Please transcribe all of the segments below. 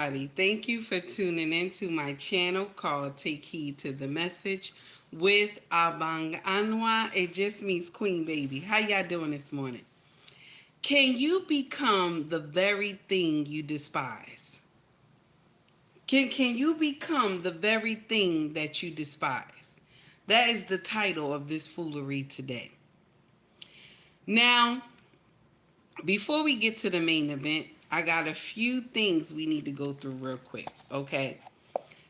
Thank you for tuning into my channel called Take Heed to the Message with Abang Anwa. It just means Queen Baby. How y'all doing this morning? Can you become the very thing you despise? Can you become the very thing that you despise? That is the title of this foolery today. Now, before we get to the main event, I got a few things we need to go through real quick, okay?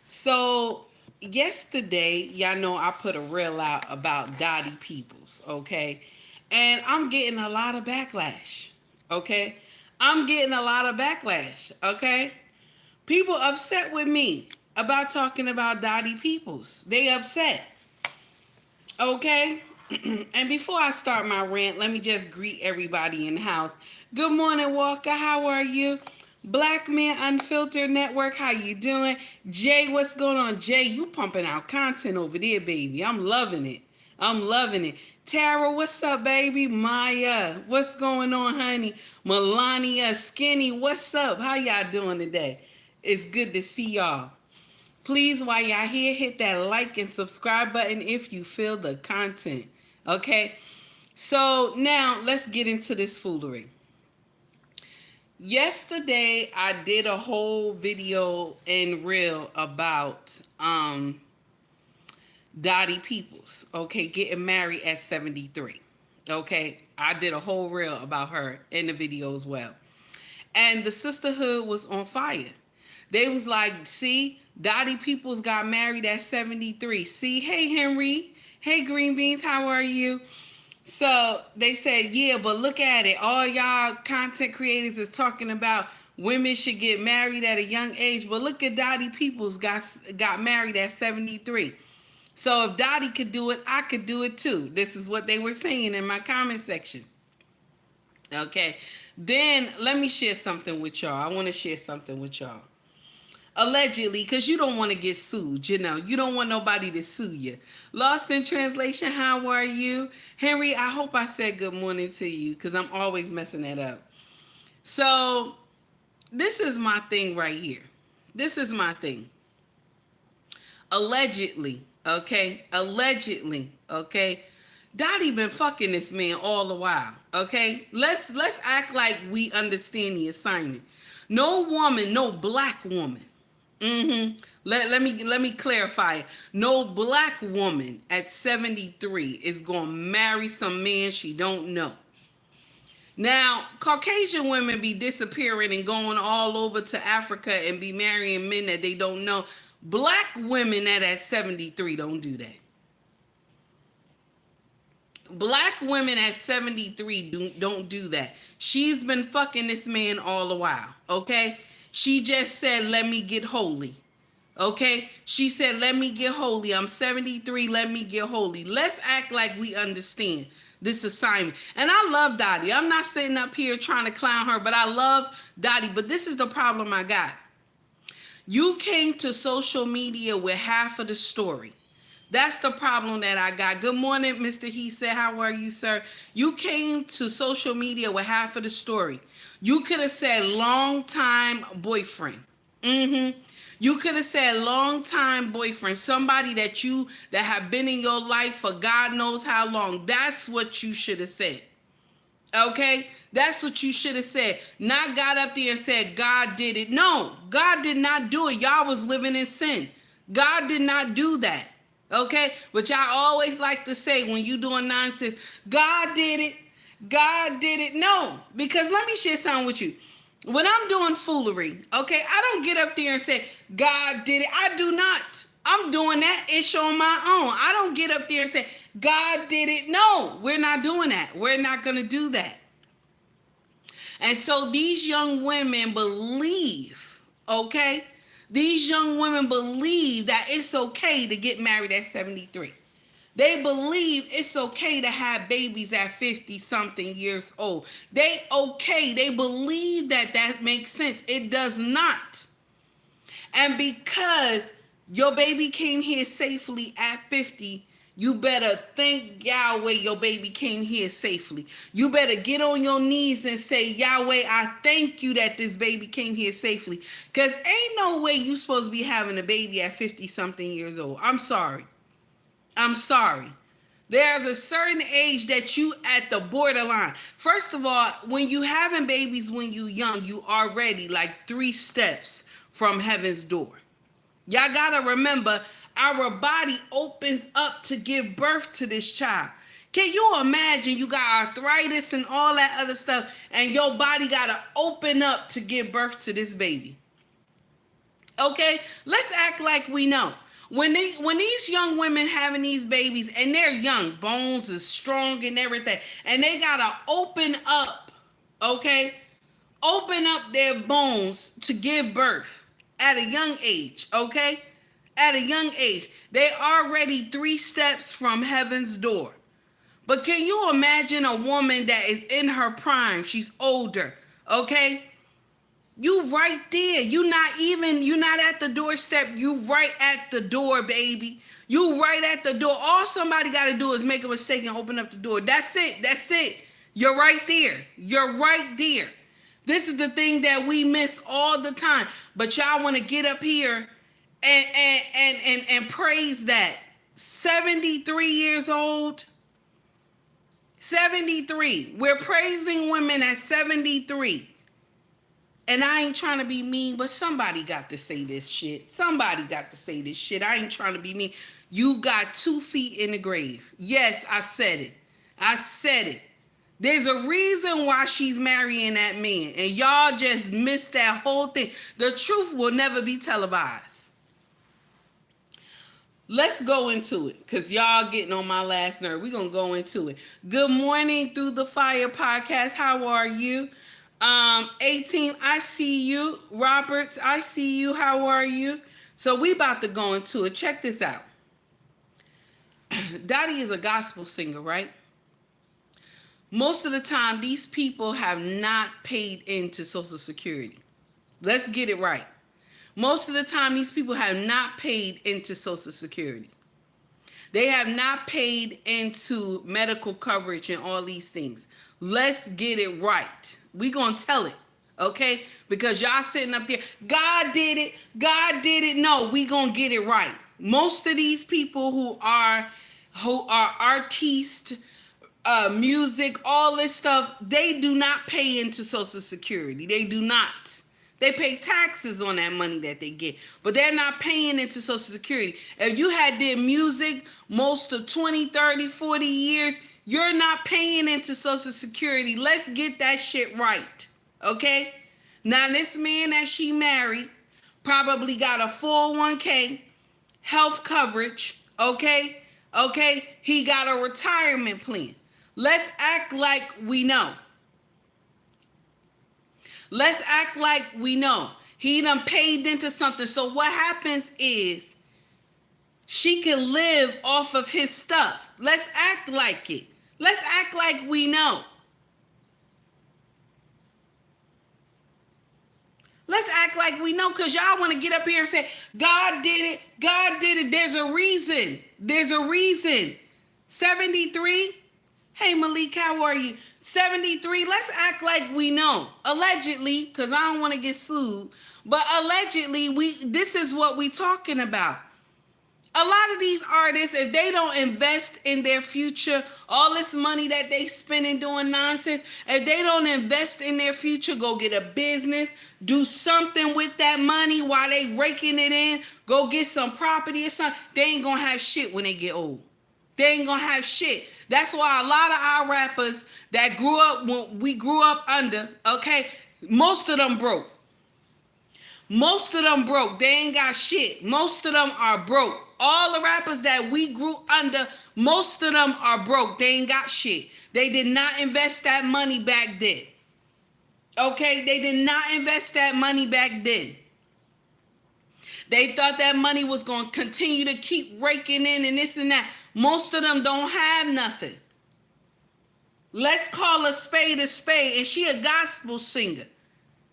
So, yesterday, y'all know I put a reel out about Dottie Peoples, okay? And I'm getting a lot of backlash, okay? I'm getting a lot of backlash, okay? People upset with me about talking about Dottie Peoples. They upset, okay? And before I start my rant, let me just greet everybody in the house. Good morning, Walker. How are you? Blackmen Unfiltered Network, how you doing? Jay, what's going on? Jay, you pumping out content over there, baby. I'm loving it. I'm loving it. Tara, what's up, baby? Maya, what's going on, honey? Melania, Skinny, what's up? How y'all doing today? It's good to see y'all. Please, while y'all here, hit that like and subscribe button if you feel the content. Okay? So now let's get into this foolery. Yesterday, I did a whole video and reel about Dottie Peoples, okay, getting married at 73. Okay, I did a whole reel about her in the video as well. And the sisterhood was on fire. They was like, see, Dottie Peoples got married at 73. See, hey, Henry. Hey, Green Beans, how are you? So they said, yeah, but look at it. All y'all content creators is talking about women should get married at a young age. But look at Dottie Peoples got married at 73. So if Dottie could do it, I could do it too. This is what they were saying in my comment section. Okay. Then let me share something with y'all. I want to share something with y'all. Allegedly, because you don't want to get sued, you know. You don't want nobody to sue you. Lost in translation, how are you? Henry, I hope I said good morning to you because I'm always messing that up. So, this is my thing right here. This is my thing. Allegedly, okay? Allegedly, okay? Dottie been fucking this man all the while, okay? Let's act like we understand the assignment. No woman, no black woman. Let me clarify. No black woman at 73 is gonna marry some man she don't know. Now, Caucasian women be disappearing and going all over to Africa and be marrying men that they don't know. Black women that at 73 don't do that. Black women at 73 don't do that. She's been fucking this man all the while, okay? She just said, let me get holy. Okay? She said, let me get holy. I'm 73, let me get holy. Let's act like we understand this assignment. And I love Dottie. I'm not sitting up here trying to clown her, but I love Dottie. But this is the problem I got. You came to social media with half of the story. That's the problem that I got. Good morning, Mr. He said, how are you, sir? You came to social media with half of the story. You could have said long time boyfriend. You could have said long time boyfriend, somebody that have been in your life for God knows how long. That's what you should have said. Okay? That's what you should have said. Not got up there and said God did it. No, God did not do it. Y'all was living in sin. God did not do that. Okay? But y'all always like to say when you doing nonsense, God did it. God did it. No, because let me share something with you. When I'm doing foolery, okay, I don't get up there and say, God did it. I do not. I'm doing that ish on my own. I don't get up there and say, God did it. No, we're not doing that. We're not going to do that. And so these young women believe, okay, these young women believe that it's okay to get married at 73. They believe it's okay to have babies at 50 something years old. They believe that makes sense. It does not. And because your baby came here safely at 50, You better thank Yahweh your baby came here safely. You better get on your knees and say, Yahweh, I thank you that this baby came here safely. Because ain't no way you supposed to be having a baby at 50 something years old. I'm sorry. I'm sorry. There's a certain age that you at the borderline. First of all, when you having babies when you young, you already like 3 steps from heaven's door. Y'all gotta remember, our body opens up to give birth to this child. Can you imagine you got arthritis and all that other stuff, and your body gotta open up to give birth to this baby? Okay, let's act like we know. When these young women having these babies and they're young, bones is strong and everything, and they gotta open up, okay, open up their bones to give birth at a young age, okay? At a young age, they already 3 steps from heaven's door. But can you imagine a woman that is in her prime? She's older, okay? You right there. You not at the doorstep. You right at the door, baby. You right at the door. All somebody got to do is make a mistake and open up the door. That's it. That's it. You're right there. You're right there. This is the thing that we miss all the time. But y'all want to get up here and praise that. 73 years old. 73. We're praising women at 73. And I ain't trying to be mean, but somebody got to say this shit. Somebody got to say this shit. I ain't trying to be mean. You got 2 feet in the grave. Yes, I said it. I said it. There's a reason why she's marrying that man. And y'all just missed that whole thing. The truth will never be televised. Let's go into it, because y'all getting on my last nerve. We're going to go into it. Good morning, Through the Fire podcast. How are you? 18, I see you. Roberts, I see you. How are you? So we about to go into it. Check this out. Dottie is a gospel singer, right? Most of the time, these people have not paid into Social Security. Let's get it right. Most of the time, these people have not paid into Social Security. They have not paid into medical coverage and all these things. Let's get it right. We gonna tell it, okay? Because y'all sitting up there, God did it, God did it. No, we gonna get it right. Most of these people who are artists, music, all this stuff, they do not pay into Social Security. They do not. They pay taxes on that money that they get, but they're not paying into Social Security. If you had did music most of 20, 30, 40 years, you're not paying into Social Security. Let's get that shit right, okay? Now, this man that she married probably got a 401k, health coverage, okay? Okay? He got a retirement plan. Let's act like we know. Let's act like we know. He done paid into something. So what happens is she can live off of his stuff. Let's act like it. Let's act like we know. Let's act like we know, because y'all want to get up here and say, God did it. God did it. There's a reason. There's a reason. 73. Hey, Malik, how are you? 73. Let's act like we know. Allegedly, because I don't want to get sued. But allegedly, this is what we talking about. A lot of these artists, if they don't invest in their future, all this money that they spending doing nonsense, if they don't invest in their future, go get a business, do something with that money while they raking it in, go get some property or something, they ain't gonna have shit when they get old. They ain't gonna have shit. That's why a lot of our rappers that grew up when we grew up under, okay, most of them broke. Most of them broke. They ain't got shit. Most of them are broke. All the rappers that we grew under, most of them are broke. They ain't got shit. They did not invest that money back then. Okay? They did not invest that money back then. They thought that money was going to continue to keep raking in and this and that. Most of them don't have nothing. Let's call a spade, and she a gospel singer.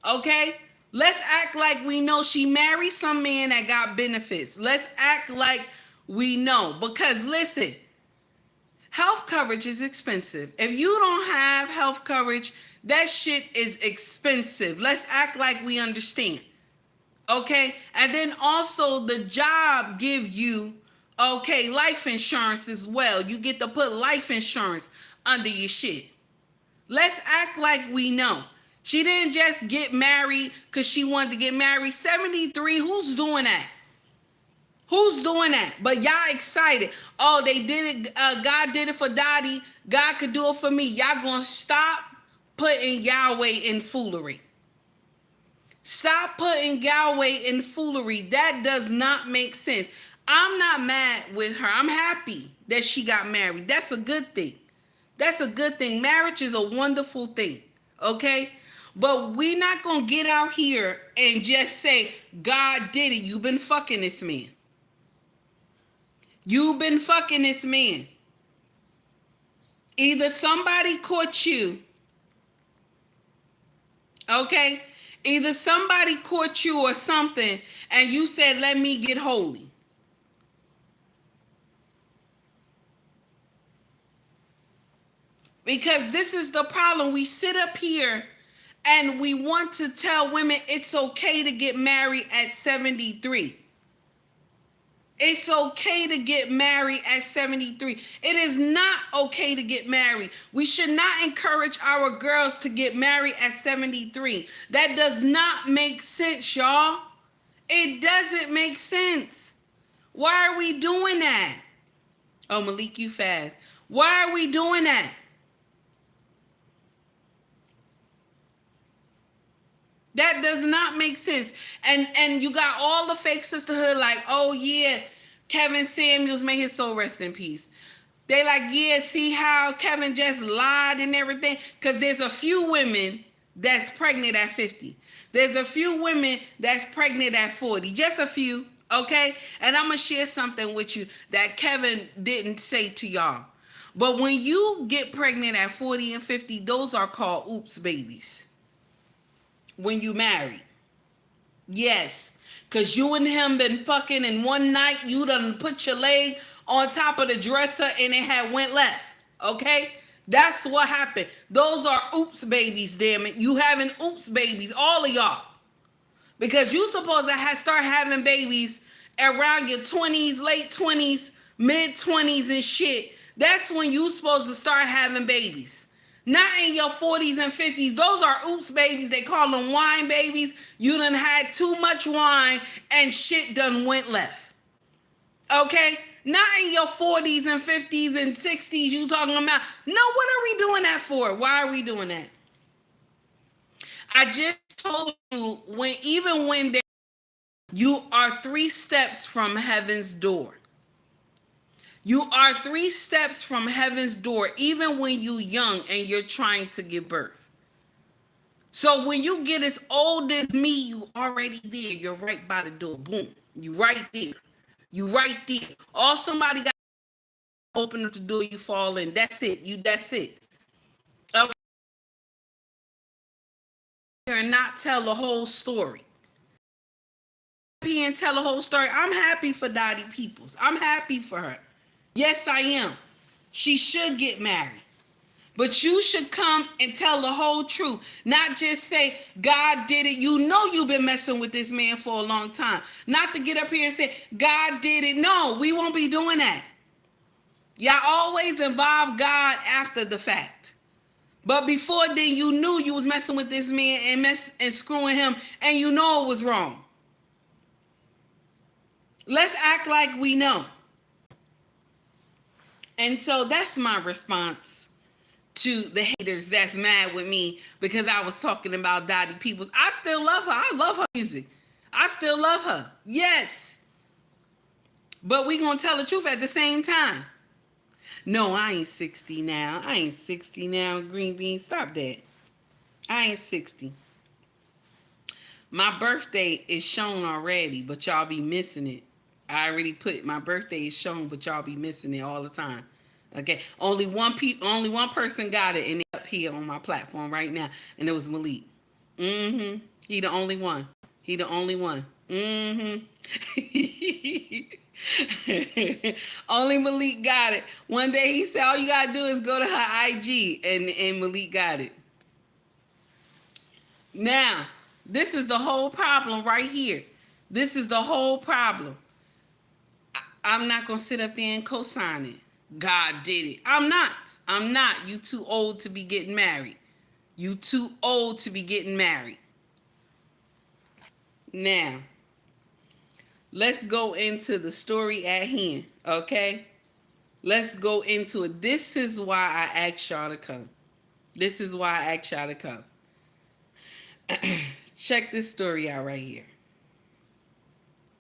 Okay? Let's act like we know she married some man that got benefits. Let's act like we know. Because listen, Health coverage is expensive. If you don't have health coverage, that shit is expensive. Let's act like we understand. Okay? And then also the job give you, okay, life insurance as well. You get to put life insurance under your shit. Let's act like we know. She didn't just get married because she wanted to get married. 73, who's doing that? Who's doing that? But y'all excited. Oh, they did it. God did it for Dottie. God could do it for me. Y'all gonna stop putting Yahweh in foolery. Stop putting Yahweh in foolery. That does not make sense. I'm not mad with her. I'm happy that she got married. That's a good thing. That's a good thing. Marriage is a wonderful thing. Okay? But we're not going to get out here and just say, God did it. You've been fucking this man. You've been fucking this man. Either somebody caught you. Okay? Either somebody caught you or something, and you said, let me get holy. Because this is the problem. We sit up here and we want to tell women it's okay to get married at 73. It's okay to get married at 73. It is not okay to get married. We should not encourage our girls to get married at 73. That does not make sense, y'all. It doesn't make sense. Why are we doing that? Oh, Malik, you fast. Why are we doing that? That does not make sense. And you got all the fake sisterhood like, oh yeah, Kevin Samuels, may his soul rest in peace. They like, yeah, see how Kevin just lied and everything? Because there's a few women that's pregnant at 50. There's a few women that's pregnant at 40. Just a few, okay? And I'm going to share something with you that Kevin didn't say to y'all. But when you get pregnant at 40 and 50, those are called oops babies. When you marry. Yes. Because you and him been fucking and one night you done put your leg on top of the dresser and it had went left. Okay? That's what happened. Those are oops babies, damn it. You having oops babies, all of y'all. Because you supposed to start having babies around your 20s, late 20s, mid 20s and shit. That's when you supposed to start having babies. Not in your 40s and 50s. Those are oops babies. They call them wine babies. You done had too much wine and shit done went left. Okay? Not in your 40s and 50s and 60s you talking about. No, what are we doing that for? Why are we doing that? I just told you, even when you are 3 steps from heaven's door. You are 3 steps from heaven's door, even when you're young and you're trying to give birth. So when you get as old as me, you already there. You're right by the door. Boom. You right there. You right there. All somebody got to open up the door, you fall in. That's it. That's it. Okay. And not tell the whole story. And tell the whole story. I'm happy for Dottie Peoples. I'm happy for her. Yes, I am. She should get married. But you should come and tell the whole truth. Not just say, God did it. You know you've been messing with this man for a long time. Not to get up here and say, God did it. No, we won't be doing that. Y'all always involve God after the fact. But before then, you knew you was messing with this man and screwing him, and you know it was wrong. Let's act like we know. And so that's my response to the haters that's mad with me because I was talking about Dottie Peoples. I still love her. I love her music. I still love her. Yes. But we gonna tell the truth at the same time. No, I ain't 60 now. I ain't 60 now, Green Bean. Stop that. I ain't 60. My birthday is shown already, but y'all be missing it. I already put my birthday is shown, but y'all be missing it all the time. Okay, only one person got it, and it's up here on my platform right now, and it was Malik. He the only one. He the only one. Mm-hmm. Only Malik got it. One day he said, all you gotta do is go to her IG, and Malik got it. Now, this is the whole problem right here. This is the whole problem. I'm not gonna sit up there and co-sign it. God did it. I'm not. I'm not. You too old to be getting married. You too old to be getting married. Now, let's go into the story at hand, okay? Let's go into it. This is why I asked y'all to come. This is why I asked y'all to come. Check this story out right here.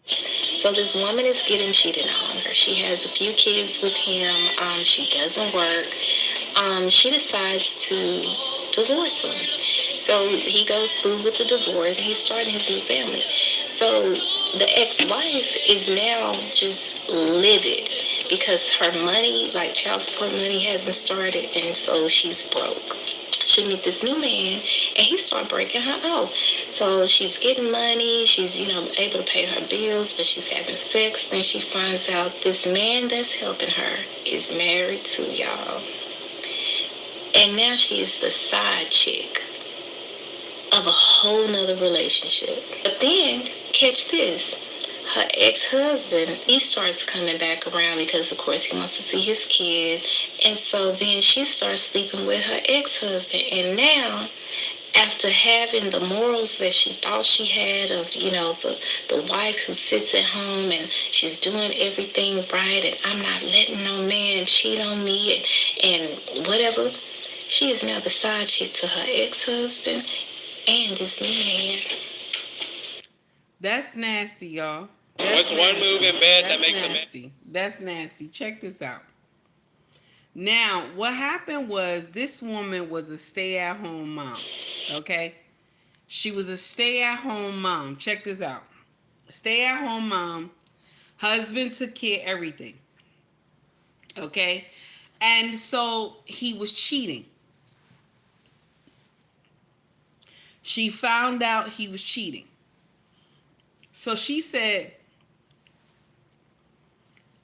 So this woman is getting cheated on. She has a few kids with him. She doesn't work. She decides to divorce him. So he goes through with the divorce. He's starting his new family. So the ex-wife is now just livid because her money, like child support money, hasn't started, and so she's broke. She meet this new man, and he start breaking her out. So she's getting money, she's, able to pay her bills, but she's having sex. Then she finds out this man that's helping her is married to y'all. And now she is the side chick of a whole nother relationship. But then, catch this. Her ex-husband, he starts coming back around because, of course, he wants to see his kids. And so then she starts sleeping with her ex-husband. And now, after having the morals that she thought she had of, the wife who sits at home and she's doing everything right and I'm not letting no man cheat on me and whatever, she is now the side chick to her ex-husband and this new man. That's nasty, y'all. What's one move in bed that makes a man? That's nasty. Check this out. Now, what happened was this woman was a stay-at-home mom, okay? She was a stay-at-home mom. Check this out. Stay-at-home mom. Husband took care of everything, okay? And so he was cheating. She found out he was cheating. So she said,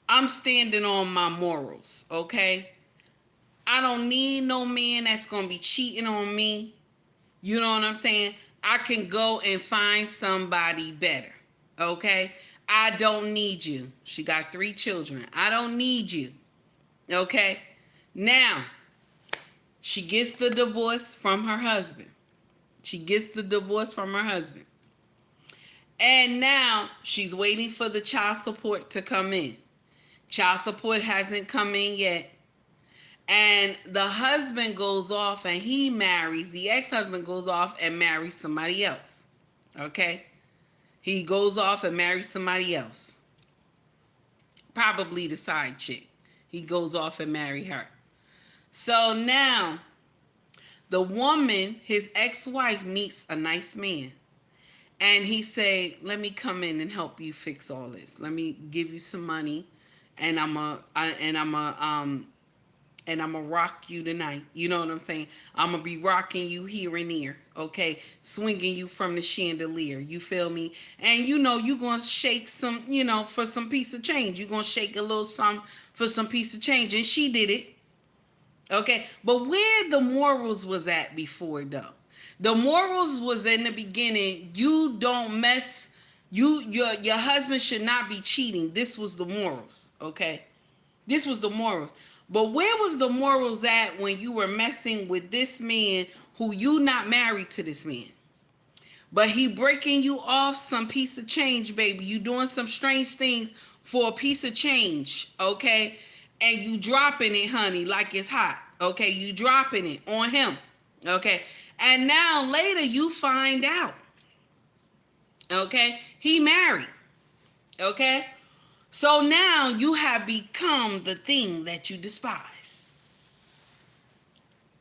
I'm standing on my morals, okay? I don't need no man that's going to be cheating on me. You know what I'm saying? I can go and find somebody better, okay? I don't need you. She got 3 children. I don't need you, okay? Now, she gets the divorce from her husband. She gets the divorce from her husband. And now she's waiting for the child support to come in. Child support hasn't come in yet. And the husband goes off and he marries, the ex-husband goes off and marries somebody else. Okay? He goes off and marries somebody else. Probably the side chick. He goes off and marry her. So now, the woman, his ex-wife, meets a nice man. And he say, let me come in and help you fix all this. Let me give you some money, and I'm gonna rock you tonight. You know what I'm saying? I'm gonna be rocking you here and there, okay? Swinging you from the chandelier. You feel me? And you gonna shake some, for some piece of change. You gonna shake a little something for some piece of change. And she did it, okay? But where the morals was at before, though? The morals was in the beginning. You don't mess. Your husband should not be cheating. This was the morals, okay? This was the morals. But where was the morals at when you were messing with this man who you not married to this man? But he breaking you off some piece of change, baby. You doing some strange things for a piece of change, okay? And you dropping it, honey, like it's hot, okay? You dropping it on him, okay? And now later you find out, okay? He married, okay? So now you have become the thing that you despise.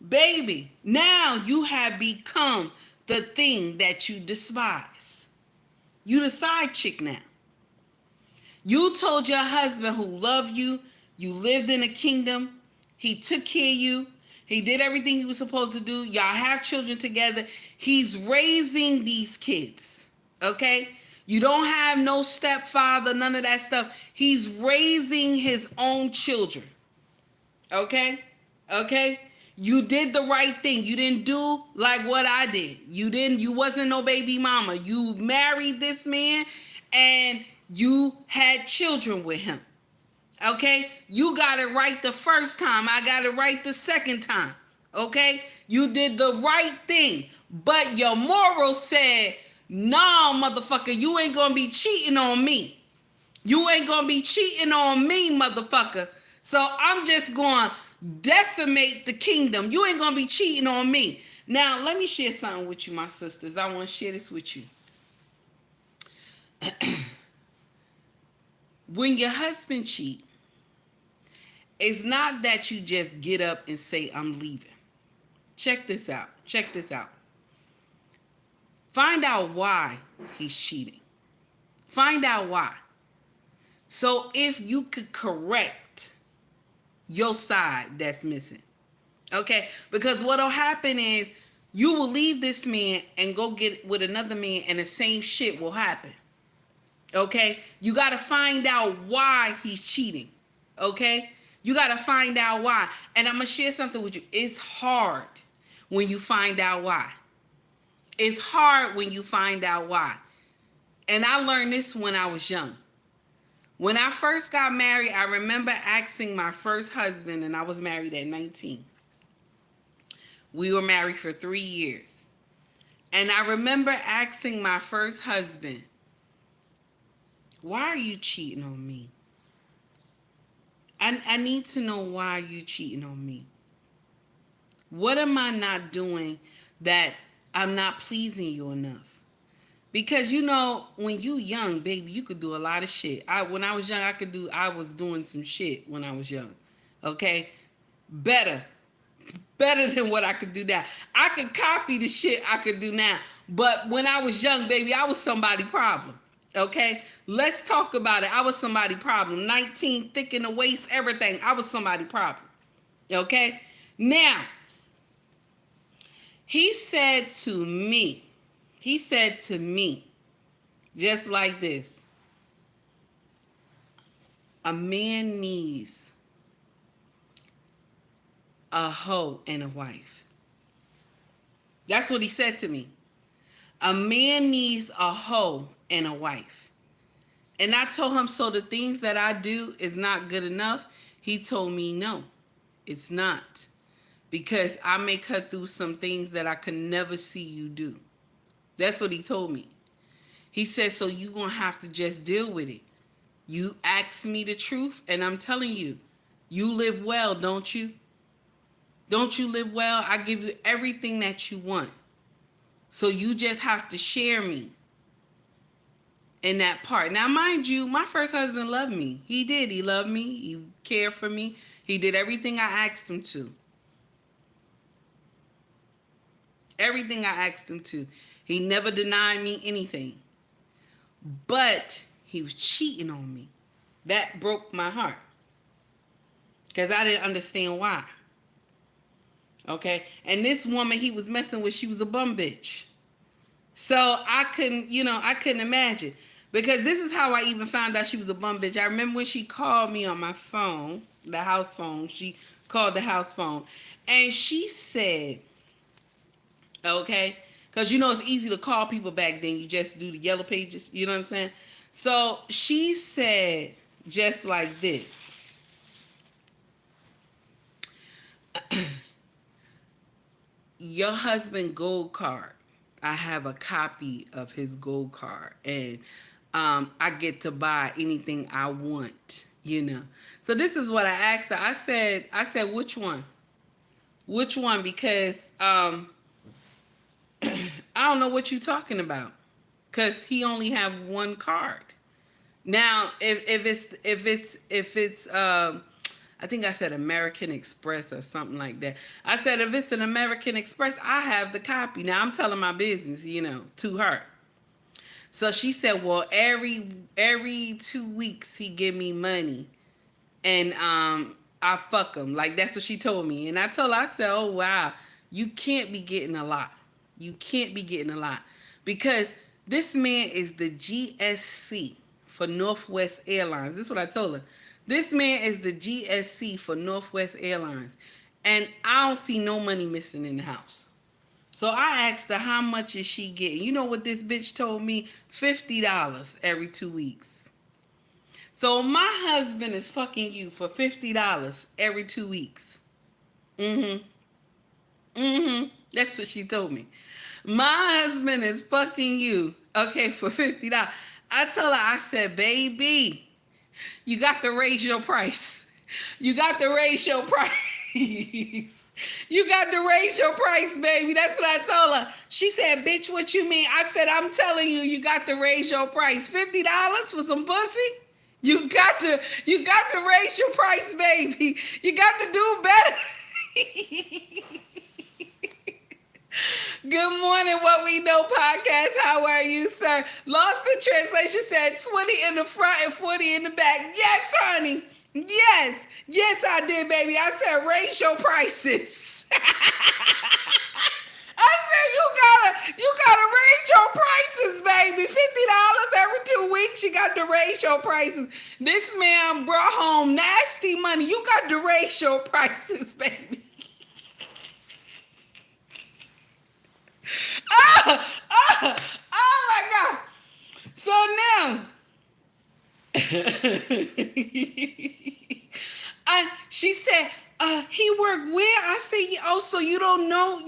Baby, now you have become the thing that you despise. You the side chick now. You told your husband who loved you, you lived in a kingdom, he took care of you, he did everything he was supposed to do. Y'all have children together. He's raising these kids, okay? You don't have no stepfather, none of that stuff. He's raising his own children. Okay? Okay? You did the right thing. You didn't do like what I did. You wasn't no baby mama. You married this man and you had children with him. Okay? You got it right the first time. I got it right the second time. Okay? You did the right thing. But your morals said, nah, motherfucker, you ain't gonna be cheating on me. You ain't gonna be cheating on me, motherfucker. So I'm just gonna decimate the kingdom. You ain't gonna be cheating on me. Now, let me share something with you, my sisters. I want to share this with you. When your husband cheat, it's not that you just get up and say, I'm leaving. Check this out. Check this out. Find out why he's cheating. Find out why. So if you could correct your side that's missing. Okay? Because what'll happen is you will leave this man and go get with another man and the same shit will happen. Okay? You got to find out why he's cheating. Okay? You got to find out why. And I'm going to share something with you. It's hard when you find out why. It's hard when you find out why. And I learned this when I was young. When I first got married, I remember asking my first husband, and I was married at 19. We were married for 3 years. And I remember asking my first husband, why are you cheating on me? I need to know why you cheating on me. What am I not doing that I'm not pleasing you enough? Because, you know, when you young, baby, you could do a lot of shit. When I was young, I was doing some shit when I was young. Okay? Better than what I could do now. I could copy the shit I could do now. But when I was young, baby, I was somebody's problem. Okay? Let's talk about it. I was somebody's problem. 19, thick in the waist, everything. I was somebody's problem. Okay? Now, he said to me, just like this, a man needs a hoe and a wife. That's what he said to me. A man needs a hoe and a wife. And I told him, so the things that I do is not good enough? He told me, no, it's not. Because I make her do some things that I could never see you do. That's what he told me. He said, so you're going to have to just deal with it. You ask me the truth, and I'm telling you, you live well, don't you? Don't you live well? I give you everything that you want. So you just have to share me in that part. Now, mind you, my first husband loved me. He did. He loved me. He cared for me. He did everything I asked him to. Everything I asked him to. He never denied me anything. But he was cheating on me. That broke my heart. Because I didn't understand why. Okay? And this woman he was messing with, she was a bum bitch. So I couldn't imagine. Because this is how I even found out she was a bum bitch. I remember when she called me on my phone, the house phone. She called the house phone. And she said, okay, because you know it's easy to call people back then. You just do the yellow pages. You know what I'm saying? So she said just like this. Your husband gold card. I have a copy of his gold card. And I get to buy anything I want, you know. So this is what I asked her. I said, which one? Which one? Because I don't know what you're talking about. Because he only have one card. Now, if it's I think I said American Express or something like that. I said, if it's an American Express, I have the copy. Now, I'm telling my business, you know, to her. So she said, well, every 2 weeks he give me money. And I fuck him. Like, that's what she told me. And I told her, I said, oh, wow, you can't be getting a lot. You can't be getting a lot. Because This man is the GSC for Northwest Airlines. This is what I told her. This man is the GSC for Northwest Airlines. And I don't see no money missing in the house. So I asked her, how much is she getting? You know what this bitch told me? $50 every 2 weeks. So my husband is fucking you for $50 every 2 weeks. That's what she told me. My husband is fucking you, okay, for $50. I told her, I said, baby, you got to raise your price. You got to raise your price. You got to raise your price, baby. That's what I told her. She said, bitch, what you mean? I said, I'm telling you, you got to raise your price. $50 for some pussy? You got to raise your price, baby. You got to do better. Good morning, What We Know podcast. How are you, sir? Lost in translation said 20 in the front and 40 in the back. Yes, honey. Yes, I did, baby. I said raise your prices. I said you gotta raise your prices, baby. $50 every 2 weeks. You got to raise your prices. This man brought home nasty money. You got to raise your prices, baby. Oh my God. So now, she said, he worked where? I said, oh, so you don't know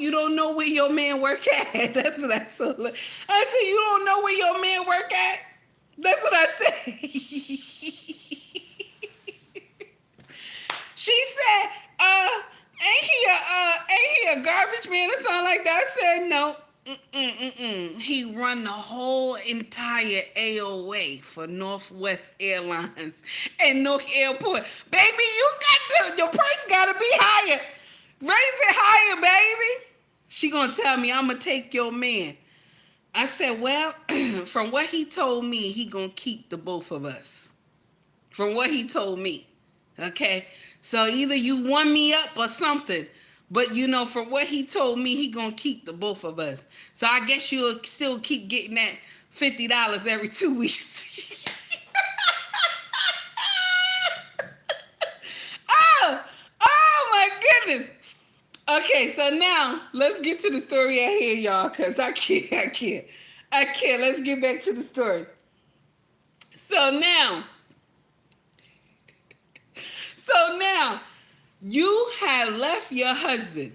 where your man work at? That's what I told her. I said, you don't know where your man work at? That's what I said. She said, ain't he a garbage man or something like that? I said, no. He run the whole entire AOA for Northwest Airlines and Newark Airport. Baby, your price gotta be higher. Raise it higher, baby. She gonna tell me I'm gonna take your man. I said, well, from what he told me, he gonna keep the both of us. From what he told me. Okay? So either you won me up or something. But, from what he told me, he gonna keep the both of us. So I guess you'll still keep getting that $50 every 2 weeks. Oh my goodness. Okay, so now let's get to the story at here, y'all, because I can't. Let's get back to the story. So now, you have left your husband.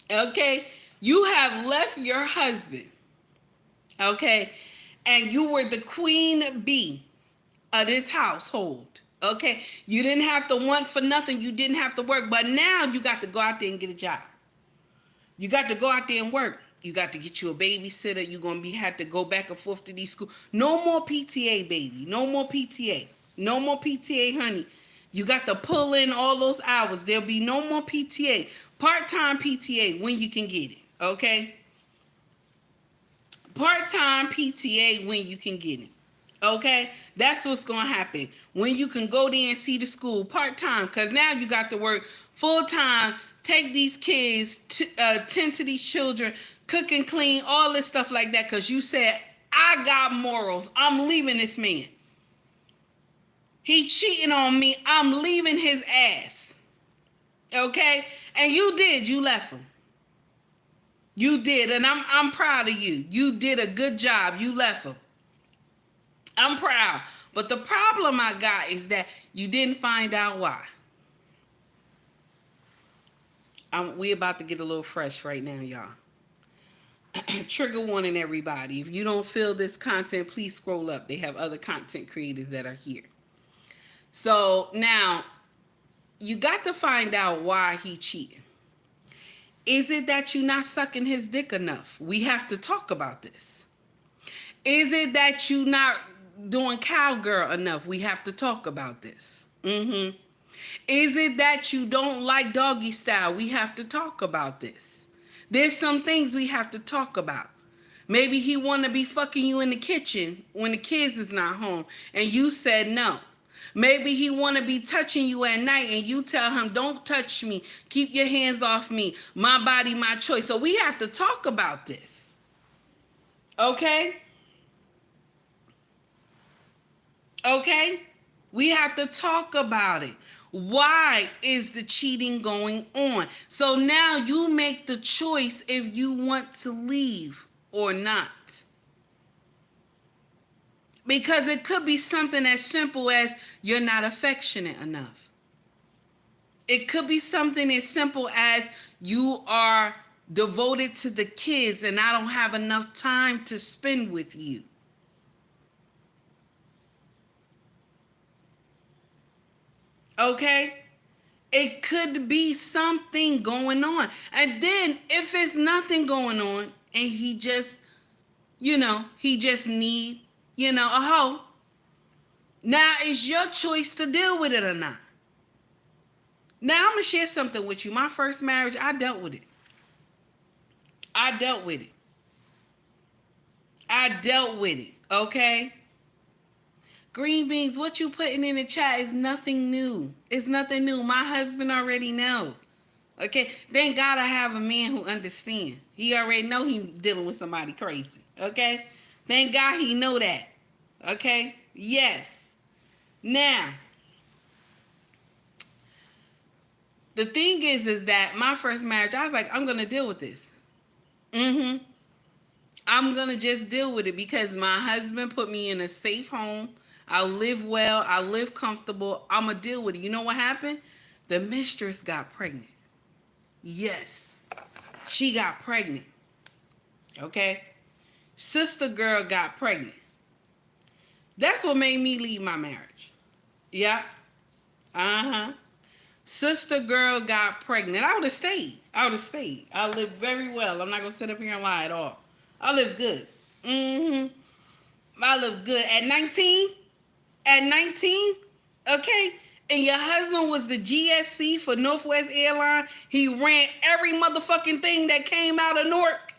Okay? You have left your husband. Okay? And you were the queen bee of this household. Okay? You didn't have to want for nothing. You didn't have to work. But now you got to go out there and get a job. You got to go out there and work. You got to get you a babysitter. You're going to have to go back and forth to these schools. No more PTA, baby. No more PTA. No more PTA, honey. You got to pull in all those hours. There'll be no more PTA. Part-time PTA when you can get it, okay? Part-time PTA when you can get it, okay? That's what's going to happen. When you can go there and see the school part-time, because now you got to work full-time, take these kids, tend to these children, cook and clean, all this stuff like that, because you said, I got morals. I'm leaving this man. He cheating on me. I'm leaving his ass. Okay? And you did. You left him. You did. And I'm proud of you. You did a good job. You left him. I'm proud. But the problem I got is that you didn't find out why. We about to get a little fresh right now, y'all. Trigger warning, everybody. If you don't feel this content, please scroll up. They have other content creators that are here. So now you got to find out why he cheated. Is it that you're not sucking his dick enough? We have to talk about this. Is it that you're not doing cowgirl enough? We have to talk about this. Is it that you don't like doggy style? We have to talk about this. There's some things we have to talk about. Maybe he want to be fucking you in the kitchen when the kids is not home and you said no. Maybe he want to be touching you at night and you tell him, don't touch me. Keep your hands off me. My body, my choice. So we have to talk about this. Okay? Okay? We have to talk about it. Why is the cheating going on? So now you make the choice if you want to leave or not. Because it could be something as simple as you're not affectionate enough. It could be something as simple as you are devoted to the kids and I don't have enough time to spend with you. Okay? It could be something going on. And then if it's nothing going on and he just, he just need, a hoe, now it's your choice to deal with it or not. Now I'm going to share something with you. My first marriage, I dealt with it. I dealt with it, okay? Green beans, what you putting in the chat is nothing new. It's nothing new. My husband already know. Okay? Thank God I have a man who understands. He already know he dealing with somebody crazy. Okay? Thank God he know that. Okay? Yes. Now, the thing is that my first marriage, I was like, I'm going to deal with this. I'm going to just deal with it because my husband put me in a safe home. I live well. I live comfortable. I'm going to deal with it. You know what happened? The mistress got pregnant. Yes. She got pregnant. Okay? Sister girl got pregnant. That's what made me leave my marriage. Yeah. Uh-huh. Sister girl got pregnant. I would have stayed. I lived very well. I'm not going to sit up here and lie at all. I lived good. I lived good. At 19, okay? And your husband was the GSC for Northwest Airlines. He ran every motherfucking thing that came out of Newark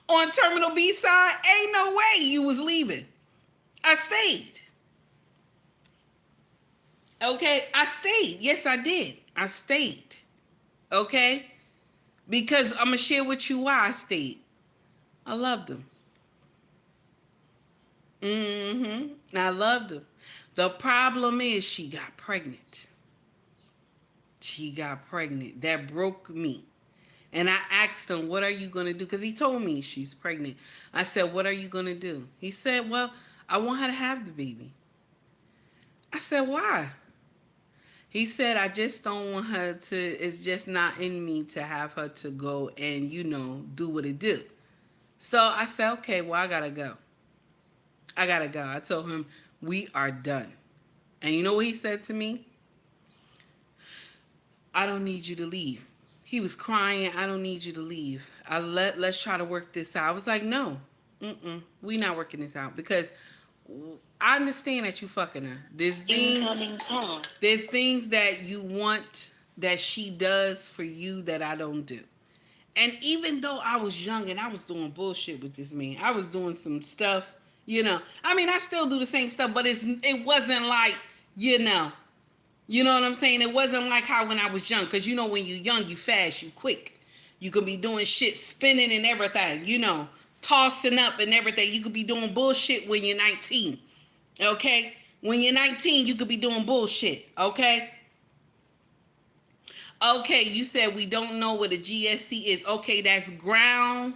on Terminal B side. Ain't no way you was leaving. I stayed. Okay? I stayed. Yes, I did. I stayed. Okay? Because I'm going to share with you why I stayed. I loved him. I loved him. The problem is she got pregnant. That broke me. And I asked him, what are you going to do? Because he told me she's pregnant. I said, what are you going to do? He said, well, I want her to have the baby. I said, why? He said, I just don't want her to, it's just not in me to have her to go and, do what it do. So I said, okay, well, I got to go. I told him, we are done. And you know what he said to me? I don't need you to leave. He was crying. I don't need you to leave. Let's try to work this out. I was like, no, we not working this out because I understand that you fucking her. There's things that you want that she does for you that I don't do. And even though I was young and I was doing bullshit with this man, I was doing some stuff, I still do the same stuff, but it wasn't like, you know what I'm saying? It wasn't like how when I was young, because when you're young, you fast, you quick. You could be doing shit, spinning and everything, tossing up and everything. You could be doing bullshit when you're 19, okay? When you're 19, you could be doing bullshit, okay? Okay, you said we don't know what a GSC is. Okay, that's ground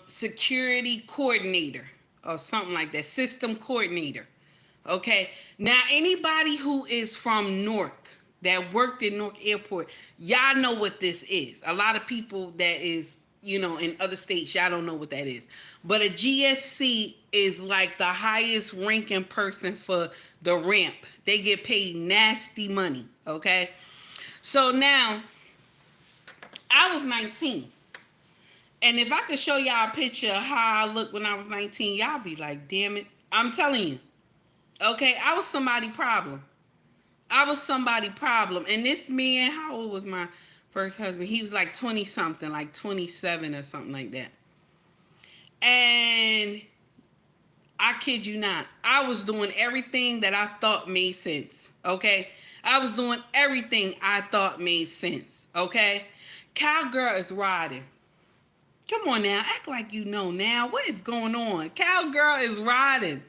security coordinator or something like that, system coordinator. Okay, now anybody who is from Newark that worked in Newark Airport, y'all know what this is. A lot of people that is, in other states, y'all don't know what that is. But a GSC is like the highest ranking person for the ramp. They get paid nasty money, okay? So now, I was 19. And if I could show y'all a picture of how I looked when I was 19, y'all be like, damn it. I'm telling you. Okay, I was somebody's problem. And this man, how old was my first husband? He was like 20-something, like 27 or something like that. And I kid you not, I was doing everything that I thought made sense, okay? I was doing everything I thought made sense, okay? Cowgirl is riding. Come on now, act like you know now. What is going on? Cowgirl is riding.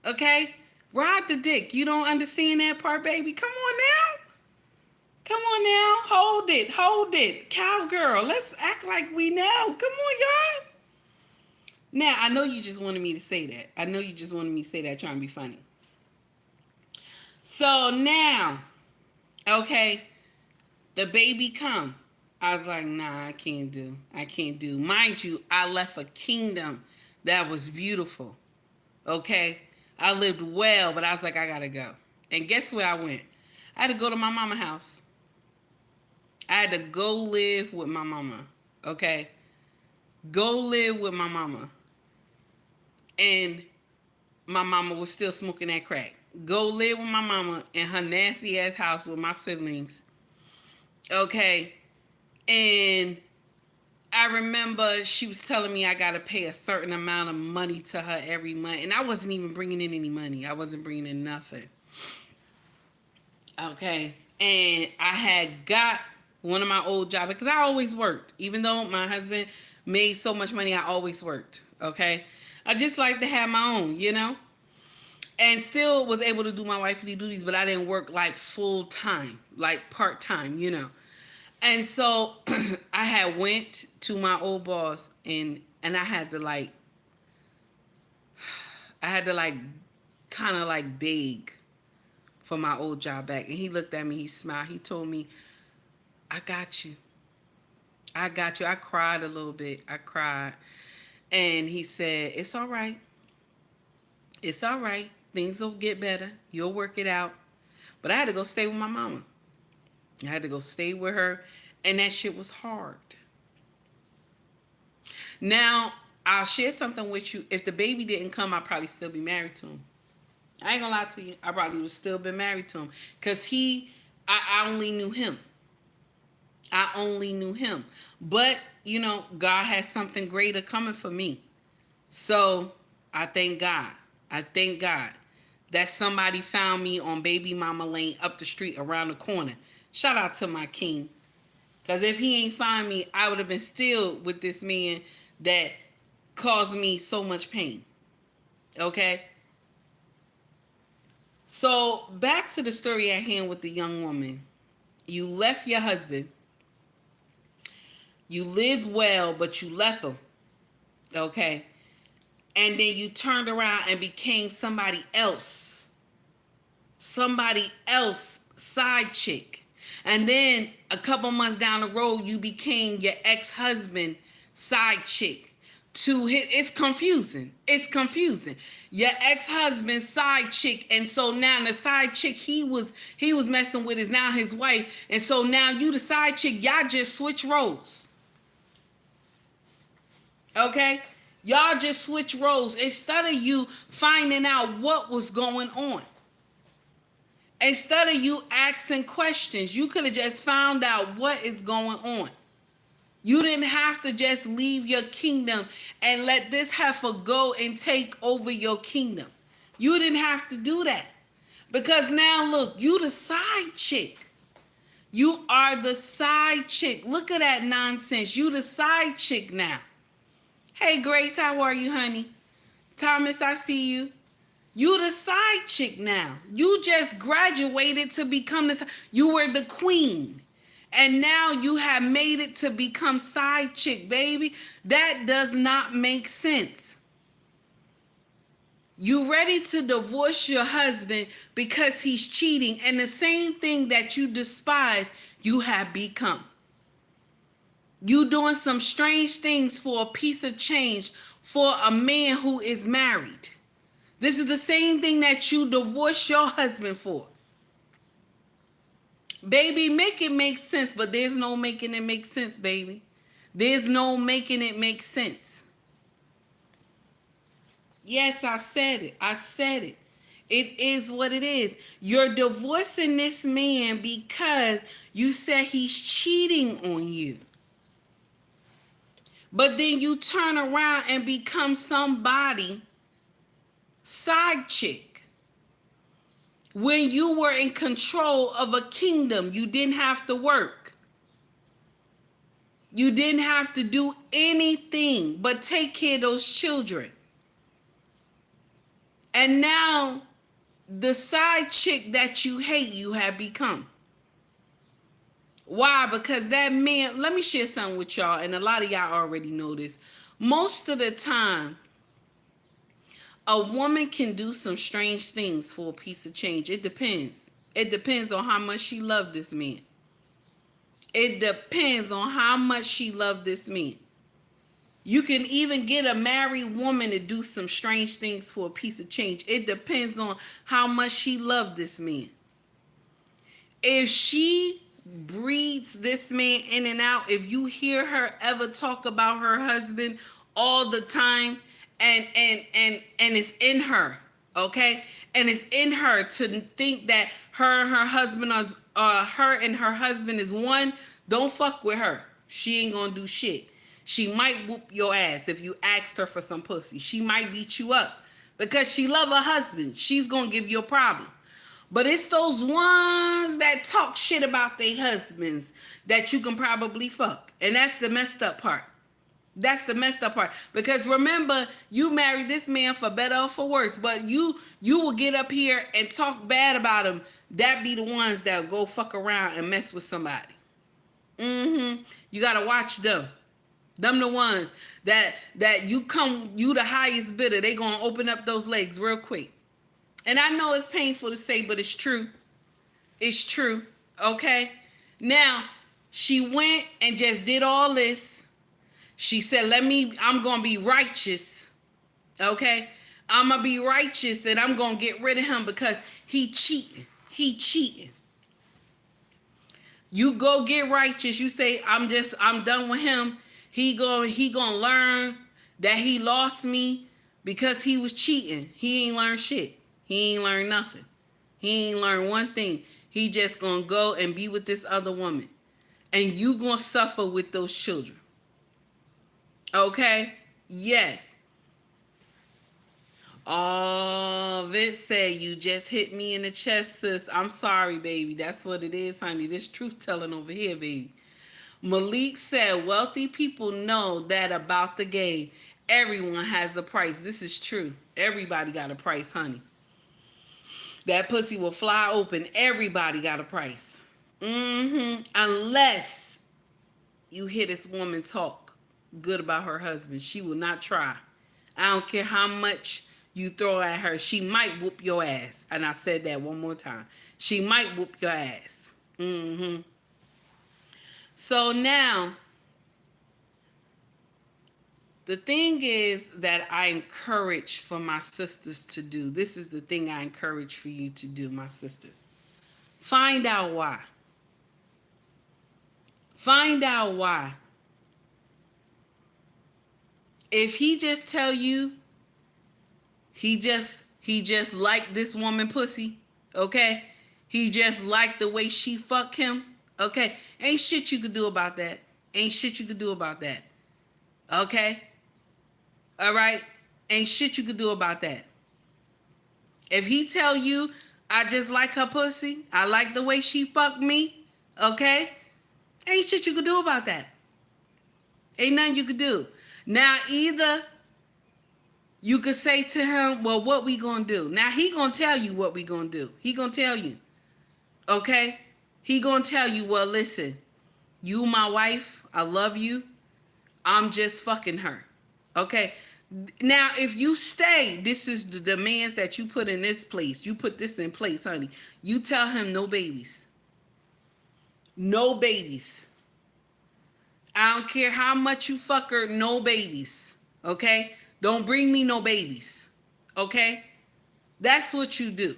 Okay? Ride the dick. You don't understand that part, baby? Come on now. Come on now. Hold it. Hold it. Cowgirl, let's act like we know. Come on, y'all. Now, I know you just wanted me to say that. I know you just wanted me to say that trying to be funny. So now, okay, the baby come. I was like, nah, I can't do. I can't do. Mind you, I left a kingdom that was beautiful. Okay? I lived well, but I was like, I gotta go. And guess where I went? I had to go to my mama's house. I had to go live with my mama. Okay? Go live with my mama. And my mama was still smoking that crack. Go live with my mama in her nasty ass house with my siblings. Okay? And I remember she was telling me I got to pay a certain amount of money to her every month. And I wasn't even bringing in any money. I wasn't bringing in nothing. Okay. And I had got one of my old jobs because I always worked. Even though my husband made so much money, I always worked. Okay. I just like to have my own, you know. And still was able to do my wifely duties, but I didn't work like full time, like part time, you know. And so I had went to my old boss and I had to like kind of like beg for my old job back. And he looked at me, he smiled. He told me, I got you. I got you. I cried a little bit. I cried. And he said, it's all right. It's all right. Things will get better. You'll work it out. But I had to go stay with my mama. I had to go stay with her, and that shit was hard. Now, I'll share something with you. If the baby didn't come, I'd probably still be married to him. I ain't gonna lie to you. I probably would still been married to him. Because I only knew him. I only knew him. But, you know, God has something greater coming for me. So, I thank God. I thank God that somebody found me on Baby Mama Lane up the street around the corner. Shout out to my king. Because if he ain't find me, I would have been still with this man that caused me so much pain. Okay? So, back to the story at hand with the young woman. You left your husband. You lived well, but you left him. Okay? And then you turned around and became somebody else. Somebody else side chick. And then a couple months down the road, you became your ex-husband side chick. It's confusing. It's confusing. Your ex-husband side chick, and so now the side chick he was messing with is now his wife, and so now you the side chick. Y'all just switch roles. Okay? Y'all just switch roles instead of you finding out what was going on. Instead of you asking questions, you could have just found out what is going on. You didn't have to just leave your kingdom and let this heifer go and take over your kingdom. You didn't have to do that. Because now look, you the side chick. You are the side chick. Look at that nonsense. You the side chick now. Hey, Grace, how are you, honey? Thomas, I see you. You the side chick now. You just graduated to become you were the queen. And now you have made it to become side chick, baby. That does not make sense. You ready to divorce your husband because he's cheating. And the same thing that you despise, you have become. You doing some strange things for a piece of change for a man who is married. This is the same thing that you divorce your husband for. Baby, make it make sense, but there's no making it make sense, baby. There's no making it make sense. Yes, I said it. I said it. It is what it is. You're divorcing this man because you said he's cheating on you. But then you turn around and become somebody side chick. When you were in control of a kingdom, you didn't have to work. You didn't have to do anything but take care of those children. And now the side chick that you hate, you have become. Why? Because that man, let me share something with y'all, and a lot of y'all already know this. Most of the time, a woman can do some strange things for a piece of change. It depends. It depends on how much she loved this man. It depends on how much she loved this man. You can even get a married woman to do some strange things for a piece of change. It depends on how much she loved this man. If she breeds this man in and out, if you hear her ever talk about her husband all the time, and it's in her, okay, and it's in her to think that her and her husband is one, don't fuck with her. She ain't gonna do shit. She might whoop your ass if you asked her for some pussy. She might beat you up because she love her husband. She's gonna give you a problem. But it's those ones that talk shit about their husbands that you can probably fuck. And that's the messed up part. That's the messed up part. Because remember, you married this man for better or for worse. But you will get up here and talk bad about him. That be the ones that go fuck around and mess with somebody. You gotta watch them. Them the ones that you the highest bidder. They gonna open up those legs real quick. And I know it's painful to say, but it's true. It's true. Okay? Now, she went and just did all this. She said, I'm going to be righteous. Okay? I'm going to be righteous and I'm going to get rid of him because he cheating. He cheating. You go get righteous. You say, I'm done with him. He gonna learn that he lost me because he was cheating. He ain't learned shit. He ain't learned nothing. He ain't learned one thing. He just gonna go and be with this other woman. And you gonna suffer with those children. Okay? Yes. Oh, Vince said, you just hit me in the chest, sis. I'm sorry, baby. That's what it is, honey. This truth telling over here, baby. Malik said, wealthy people know that about the game. Everyone has a price. This is true. Everybody got a price, honey. That pussy will fly open. Everybody got a price. Unless you hear this woman talk good about her husband. She will not try. I don't care how much you throw at her. She might whoop your ass. And I said that one more time. She might whoop your ass. So now, the thing is that I encourage for my sisters to do. This is the thing I encourage for you to do, my sisters. Find out why. Find out why. If he just tell you he just liked this woman pussy, okay? He just liked the way she fucked him, okay? Ain't shit you could do about that. Ain't shit you could do about that. Okay? All right? Ain't shit you could do about that. If he tell you, I just like her pussy, I like the way she fucked me, okay? Ain't shit you could do about that. Ain't nothing you could do. Now, either you could say to him, well, what we gonna do? Now, he gonna tell you what we gonna do. He gonna tell you, okay? He gonna tell you, well, listen, you my wife, I love you, I'm just fucking her, okay? Now, if you stay, this is the demands that you put in this place. You put this in place, honey. You tell him no babies. No babies. I don't care how much you fuck her, no babies, okay? Don't bring me no babies, okay? That's what you do.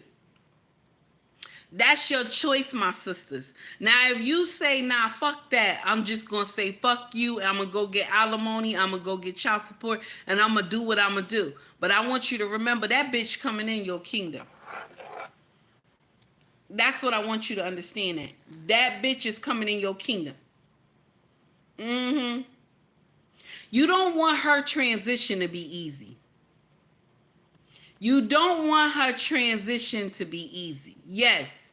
That's your choice, my sisters. Now, if you say, nah, fuck that, I'm just going to say, fuck you, I'm going to go get alimony, I'm going to go get child support, and I'm going to do what I'm going to do. But I want you to remember that bitch coming in your kingdom. That's what I want you to understand that. That bitch is coming in your kingdom. You don't want her transition to be easy. You don't want her transition to be easy. Yes.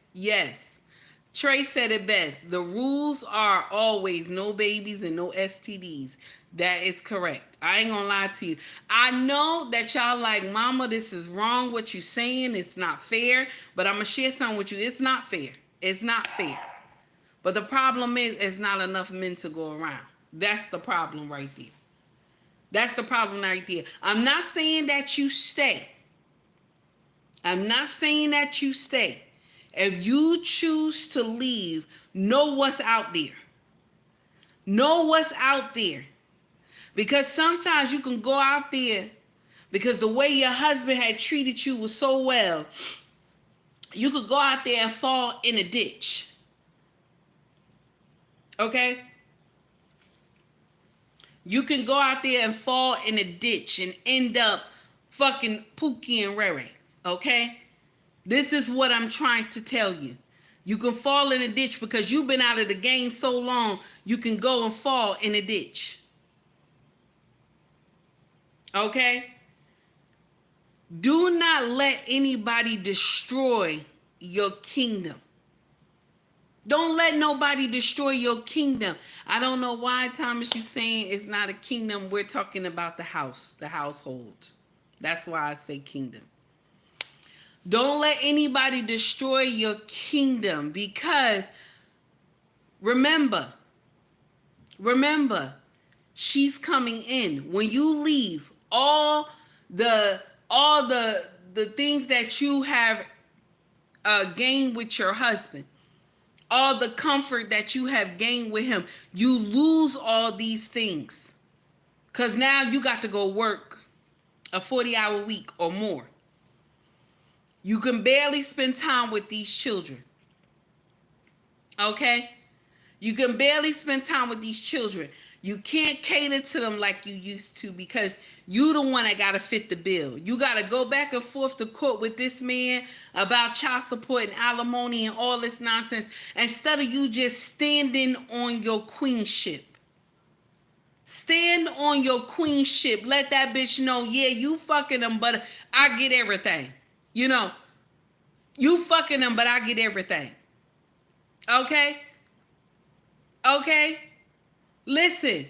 Trey said it best. The rules are always no babies and no STDs. That is correct. I ain't gonna lie to you. I know that y'all like, mama, this is wrong what you saying. It's not fair. But I'm gonna share something with you. It's not fair. It's not fair. But the problem is, there's not enough men to go around. That's the problem right there. That's the problem right there. I'm not saying that you stay. I'm not saying that you stay. If you choose to leave, know what's out there. Know what's out there. Because sometimes you can go out there because the way your husband had treated you was so well, you could go out there and fall in a ditch. Okay? You can go out there and fall in a ditch and end up fucking Pookie and Rere. Okay? This is what I'm trying to tell you. You can fall in a ditch because you've been out of the game so long, you can go and fall in a ditch. Okay? Do not let anybody destroy your kingdom. Don't let nobody destroy your kingdom. I don't know why, Thomas, you saying it's not a kingdom. We're talking about the house, the household. That's why I say kingdom. Don't let anybody destroy your kingdom because remember, she's coming in. When you leave, all the things that you have gained with your husband, all the comfort that you have gained with him, you lose all these things. Because now you got to go work a 40-hour week or more. You can barely spend time with these children. Okay? You can barely spend time with these children. You can't cater to them like you used to because you the one that got to fit the bill. You got to go back and forth to court with this man about child support and alimony and all this nonsense instead of you just standing on your queenship. Stand on your queenship. Let that bitch know, yeah, you fucking them, but I get everything. You know, you fucking them, but I get everything. Okay? Okay? Listen,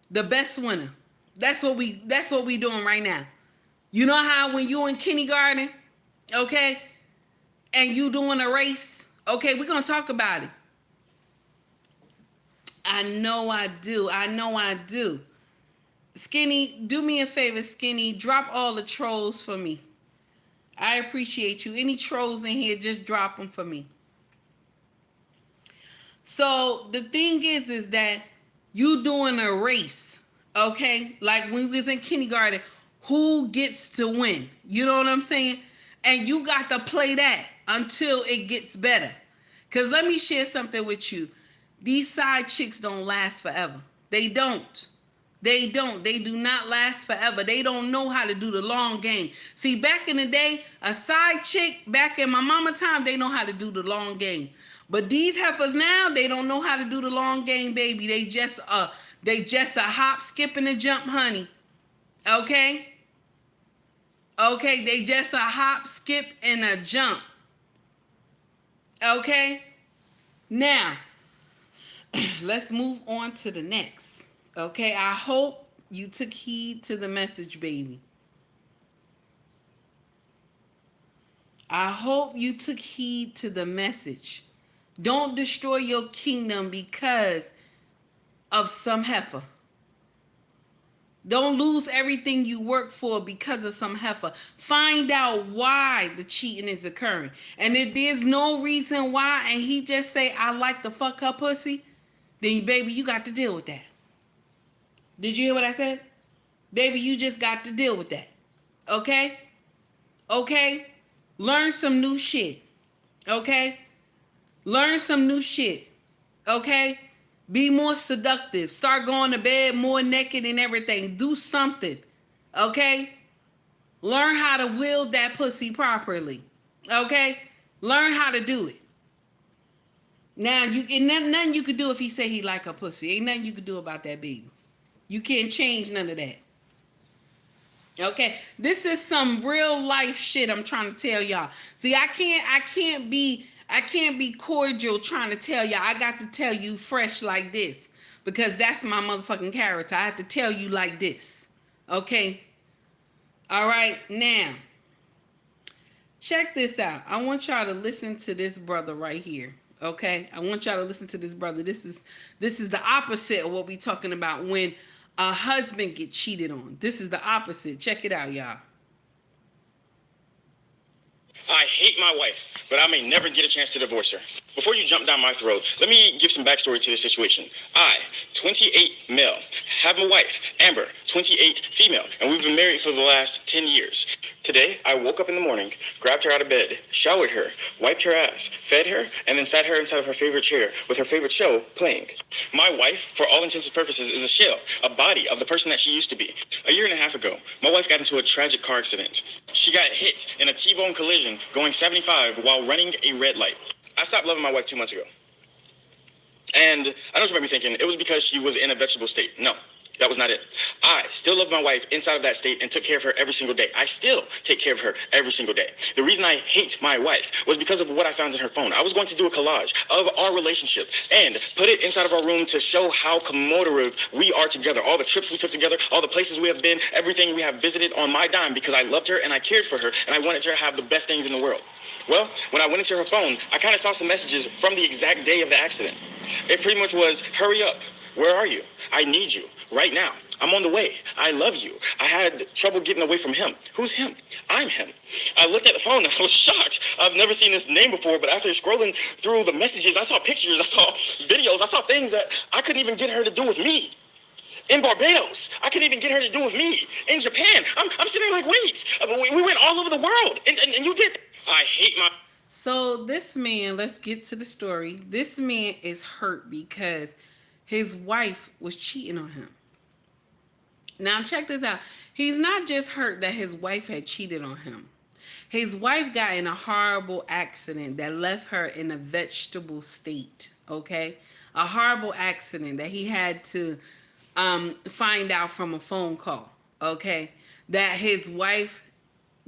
the best winner. That's what we doing right now. You know how when you in kindergarten, okay, and you doing a race, okay, we're gonna talk about it. I know I do. Skinny, do me a favor, Skinny. Drop all the trolls for me. I appreciate you. Any trolls in here, just drop them for me. So the thing is that you doing a race, okay? Like when we was in kindergarten, who gets to win? You know what I'm saying? And you got to play that until it gets better. Because let me share something with you. These side chicks don't last forever. They don't. They do not last forever. They don't know how to do the long game. See, back in the day, a side chick, back in my mama time, they know how to do the long game. But these heifers now, they don't know how to do the long game, baby. They just a hop, skip, and a jump, honey. Okay? Okay, they just a hop, skip, and a jump. Okay? Now, let's move on to the next. Okay, I hope you took heed to the message, baby. I hope you took heed to the message. Don't destroy your kingdom because of some heifer. Don't lose everything you work for because of some heifer. Find out why the cheating is occurring. And if there's no reason why and he just say, I like to fuck her pussy, then baby, you got to deal with that. Did you hear what I said? Baby, you just got to deal with that. Okay? Okay? Learn some new shit. Okay? Learn some new shit. Okay? Be more seductive. Start going to bed more naked and everything. Do something. Okay? Learn how to wield that pussy properly. Okay? Learn how to do it. Now, ain't nothing you could do if he say he like a pussy. Ain't nothing you could do about that, baby. You can't change none of that. Okay, this is some real life shit I'm trying to tell y'all. See, I can't be I can't be cordial trying to tell you. I got to tell you fresh like this because that's my motherfucking character. I have to tell you like this. Okay? All right, now. Check this out. I want y'all to listen to this brother right here. Okay? I want y'all to listen to this brother. This is the opposite of what we talking about when a husband get cheated on. This is the opposite. Check it out, y'all. I hate my wife, but I may never get a chance to divorce her. Before you jump down my throat, let me give some backstory to this situation. I, 28 male, have a wife, Amber, 28 female, and we've been married for the last 10 years. Today, I woke up in the morning, grabbed her out of bed, showered her, wiped her ass, fed her, and then sat her inside of her favorite chair with her favorite show playing. My wife, for all intents and purposes, is a shell, a body of the person that she used to be. A year and a half ago, my wife got into a tragic car accident. She got hit in a T-bone collision going 75 while running a red light. I stopped loving my wife 2 months ago. And I know what you might be thinking, it was because she was in a vegetable state. No, that was not it. I still love my wife inside of that state and took care of her every single day. I still take care of her every single day. The reason I hate my wife was because of what I found in her phone. I was going to do a collage of our relationship and put it inside of our room to show how commemorative we are together. All the trips we took together, all the places we have been, everything we have visited on my dime because I loved her and I cared for her and I wanted her to have the best things in the world. Well, when I went into her phone, I kind of saw some messages from the exact day of the accident. It pretty much was, hurry up. Where are you? I need you right now. I'm on the way. I love you. I had trouble getting away from him. Who's him? I'm him. I looked at the phone and I was shocked. I've never seen this name before, but after scrolling through the messages, I saw pictures, I saw videos, I saw things that I couldn't even get her to do with me. In Barbados, I couldn't even get her to do with me. In Japan, I'm sitting there like, wait, we went all over the world, and you did. I hate my... So this man, let's get to the story. This man is hurt because his wife was cheating on him. Now check this out. He's not just hurt that his wife had cheated on him. His wife got in a horrible accident that left her in a vegetable state, okay? A horrible accident that he had to find out from a phone call, okay? That his wife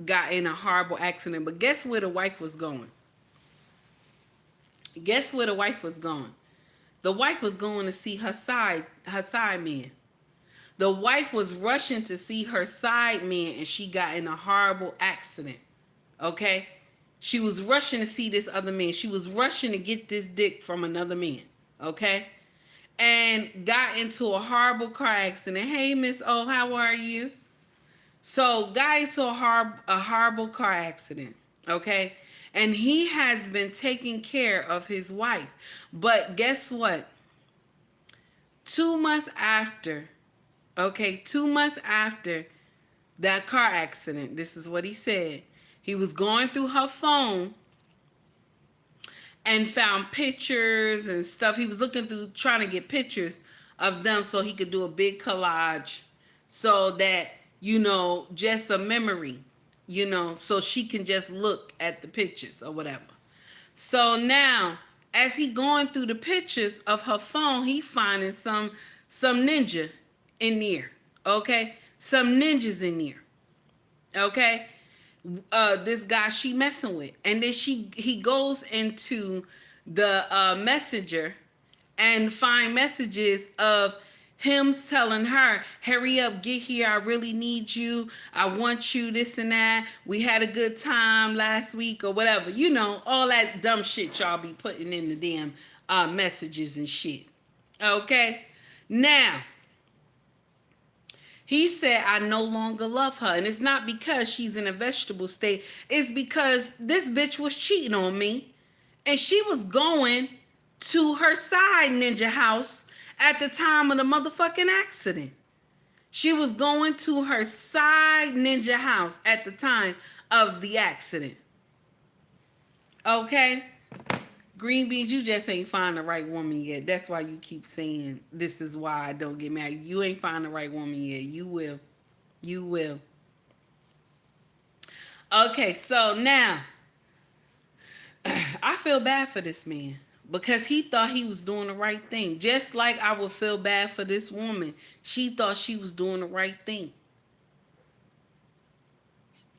got in a horrible accident. But guess where the wife was going? Guess where the wife was going? The wife was going to see her side man. The wife was rushing to see her side man and she got in a horrible accident, okay? She was rushing to see this other man. She was rushing to get this dick from another man, okay? And got into a horrible car accident. Hey, Miss O, how are you? So got into a horrible car accident, okay? And he has been taking care of his wife. But guess what? 2 months after, okay, 2 months after that car accident, this is what he said. He was going through her phone and found pictures and stuff. He was looking through, trying to get pictures of them so he could do a big collage so that, you know, just a memory, you know, so she can just look at the pictures or whatever. So now, as he going through the pictures of her phone, he finding some ninja in there, okay? Some ninjas in there, okay? This guy she messing with. And then he goes into the messenger and find messages of him telling her, hurry up, get here, I really need you, I want you, this and that, we had a good time last week or whatever, you know, all that dumb shit y'all be putting in the damn messages and shit, okay? Now, he said, I no longer love her. And it's not because she's in a vegetable state. It's because this bitch was cheating on me. And she was going to her side ninja house at the time of the motherfucking accident. She was going to her side ninja house at the time of the accident. Okay? Green beans, you just ain't find the right woman yet. That's why you keep saying this is why I don't get married. You ain't find the right woman yet. You will. You will. Okay, so now I feel bad for this man because he thought he was doing the right thing. Just like I would feel bad for this woman. She thought she was doing the right thing.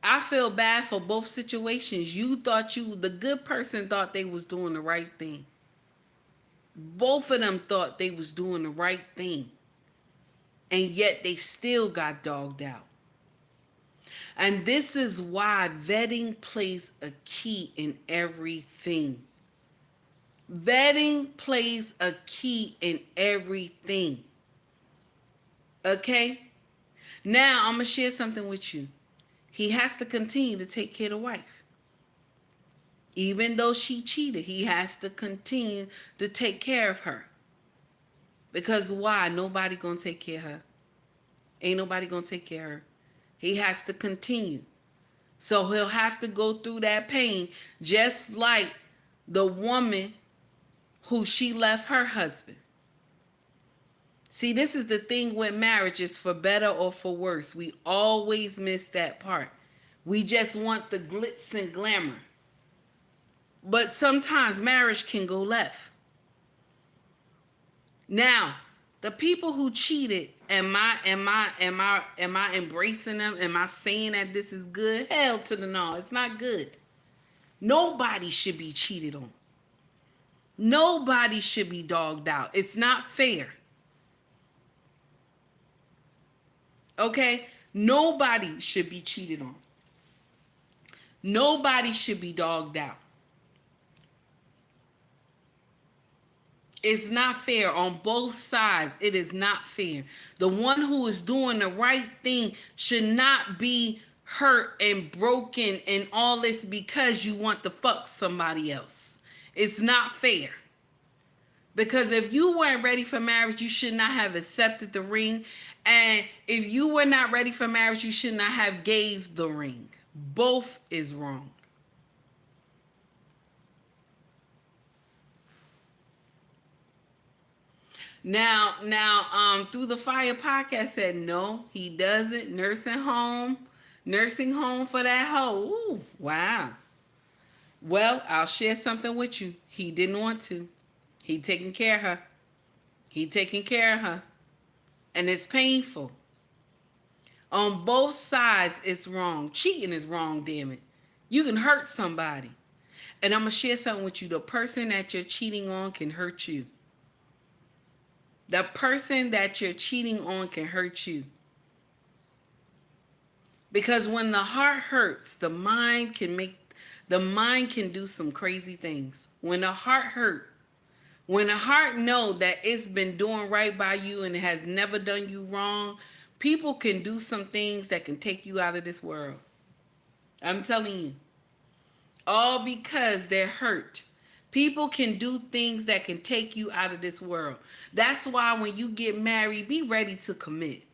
I feel bad for both situations. The good person thought they was doing the right thing. Both of them thought they was doing the right thing. And yet they still got dogged out. And this is why vetting plays a key in everything. Vetting plays a key in everything. Okay? Now, I'm going to share something with you. He has to continue to take care of the wife. Even though she cheated, he has to continue to take care of her. Because why? Nobody going to take care of her. Ain't nobody going to take care of her. He has to continue. So he'll have to go through that pain, just like the woman who she left her husband. See, this is the thing with marriages, for better or for worse. We always miss that part. We just want the glitz and glamour. But sometimes marriage can go left. Now, the people who cheated, am I embracing them? Am I saying that this is good? Hell to the no, it's not good. Nobody should be cheated on. Nobody should be dogged out. It's not fair. Okay? Nobody should be cheated on. Nobody should be dogged out. It's not fair on both sides. It is not fair. The one who is doing the right thing should not be hurt and broken and all this because you want to fuck somebody else. It's not fair. Because if you weren't ready for marriage, you should not have accepted the ring. And if you were not ready for marriage, you should not have gave the ring. Both is wrong. Now, Through the Fire podcast said no, he doesn't. Nursing home for that hoe. Ooh, wow. Well, I'll share something with you. He didn't want to. He taking care of her. And it's painful. On both sides, it's wrong. Cheating is wrong, damn it. You can hurt somebody. And I'm going to share something with you. The person that you're cheating on can hurt you. The person that you're cheating on can hurt you. Because when the heart hurts, the mind can do some crazy things. When the heart hurts, when the heart know that it's been doing right by you and it has never done you wrong, people can do some things that can take you out of this world. I'm telling you. All because they're hurt. People can do things that can take you out of this world. That's why when you get married, be ready to commit.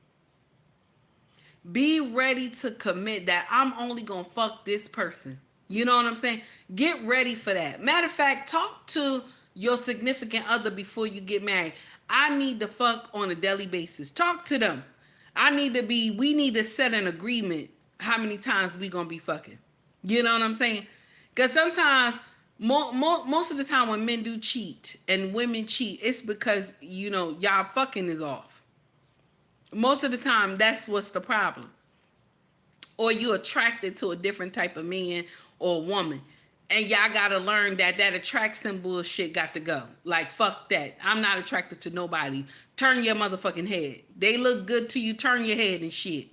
Be ready to commit that I'm only going to fuck this person. You know what I'm saying? Get ready for that. Matter of fact, talk to your significant other before you get married. I need to fuck on a daily basis. Talk to them. We need to set an agreement how many times we gonna be fucking. You know what I'm saying? Because sometimes, most of the time when men do cheat and women cheat, it's because, y'all fucking is off. Most of the time, that's what's the problem. Or you're attracted to a different type of man or woman. And y'all gotta learn that attraction bullshit got to go. Like, fuck that. I'm not attracted to nobody. Turn your motherfucking head. They look good to you, turn your head and shit.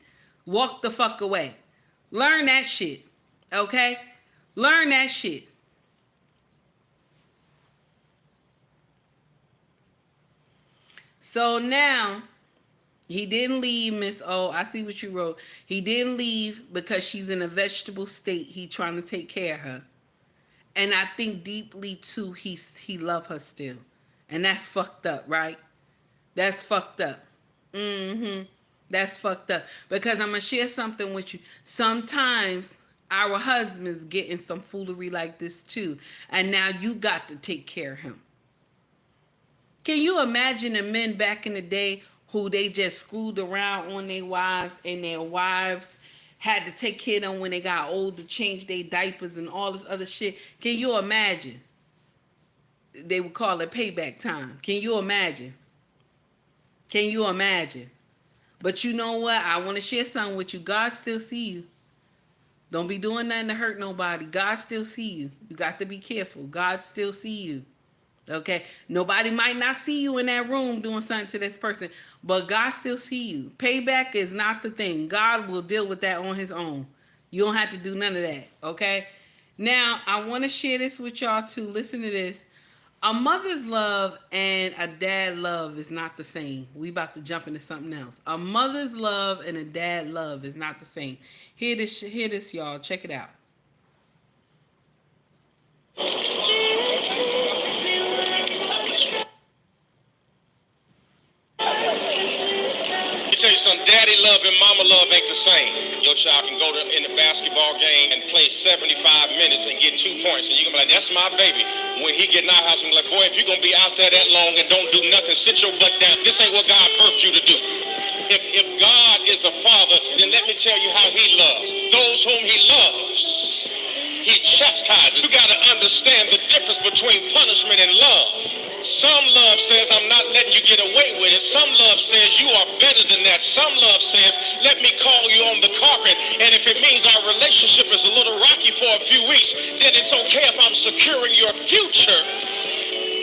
Walk the fuck away. Learn that shit. Okay? Learn that shit. So now, he didn't leave, Miss O. I see what you wrote. He didn't leave because she's in a vegetable state. He trying to take care of her. And I think deeply, too, he love her still. And that's fucked up, right? That's fucked up. That's fucked up. Because I'm going to share something with you. Sometimes our husbands get in some foolery like this, too. And now you got to take care of him. Can you imagine the men back in the day who they just screwed around on their wives and their wives had to take care of them when they got old to change their diapers and all this other shit? Can you imagine? They would call it payback time. Can you imagine? Can you imagine? But you know what? I want to share something with you. God still see you. Don't be doing nothing to hurt nobody. God still see you. You got to be careful. God still see you. Okay? Nobody might not see you in that room doing something to this person, but God still see you. Payback is not the thing. God will deal with that on his own. You don't have to do none of that. Okay? Now, I want to share this with y'all too. Listen to this. A mother's love and a dad love is not the same. We about to jump into something else. A mother's love and a dad love is not the same. Hear this, y'all. Check it out. Let me tell you something, daddy love and mama love ain't the same. Your child can go in the basketball game and play 75 minutes and get 2 points, and you're gonna be like, that's my baby. When he get in our house, I'm like, boy, if you're gonna be out there that long and don't do nothing, sit your butt down. This ain't what God birthed you to do. If God is a father, then let me tell you how he loves. Those whom he loves, he chastises. You gotta understand the difference between punishment and love. Some love says, I'm not letting you get away with it. Some love says, you are better than that. Some love says, let me call you on the carpet. And if it means our relationship is a little rocky for a few weeks, then it's okay if I'm securing your future.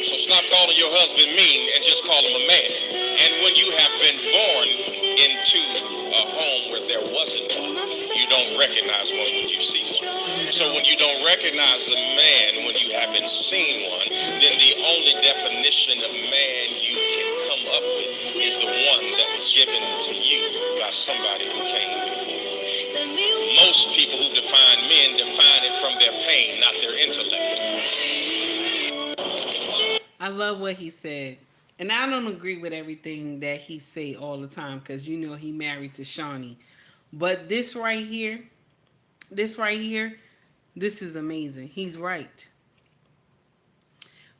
So stop calling your husband mean and just call him a man. And when you have been born into a home where there wasn't one, you don't recognize one when you see one. So when you don't recognize a man when you haven't seen one, then the only definition of man you can come up with is the one that was given to you by somebody who came before you. Most people who define men define it from their pain, not their intellect. I love what he said. And I don't agree with everything that he say all the time because you know he married to Shawnee. But this right here, this is amazing. He's right.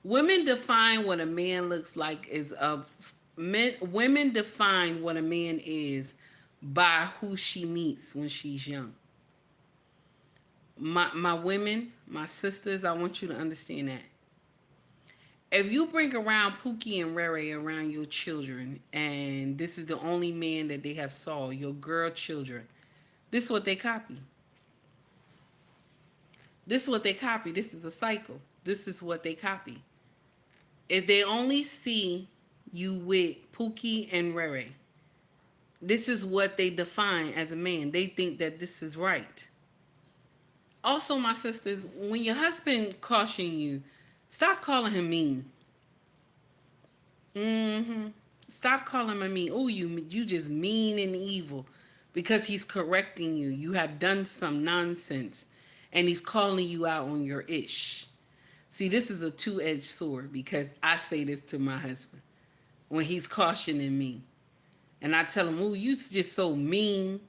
Women define what a man looks like women define what a man is by who she meets when she's young. My women, my sisters, I want you to understand that. If you bring around Pookie and Rere around your children, and this is the only man that they have saw, your girl children, this is what they copy. This is what they copy. This is a cycle. This is what they copy. If they only see you with Pookie and Rere, this is what they define as a man. They think that this is right. Also, my sisters, when your husband caution you, stop calling him mean. Stop calling him mean. Oh, you just mean and evil, because he's correcting you. You have done some nonsense, and he's calling you out on your ish. See, this is a two-edged sword, because I say this to my husband when he's cautioning me, and I tell him, "Oh, you just so mean,"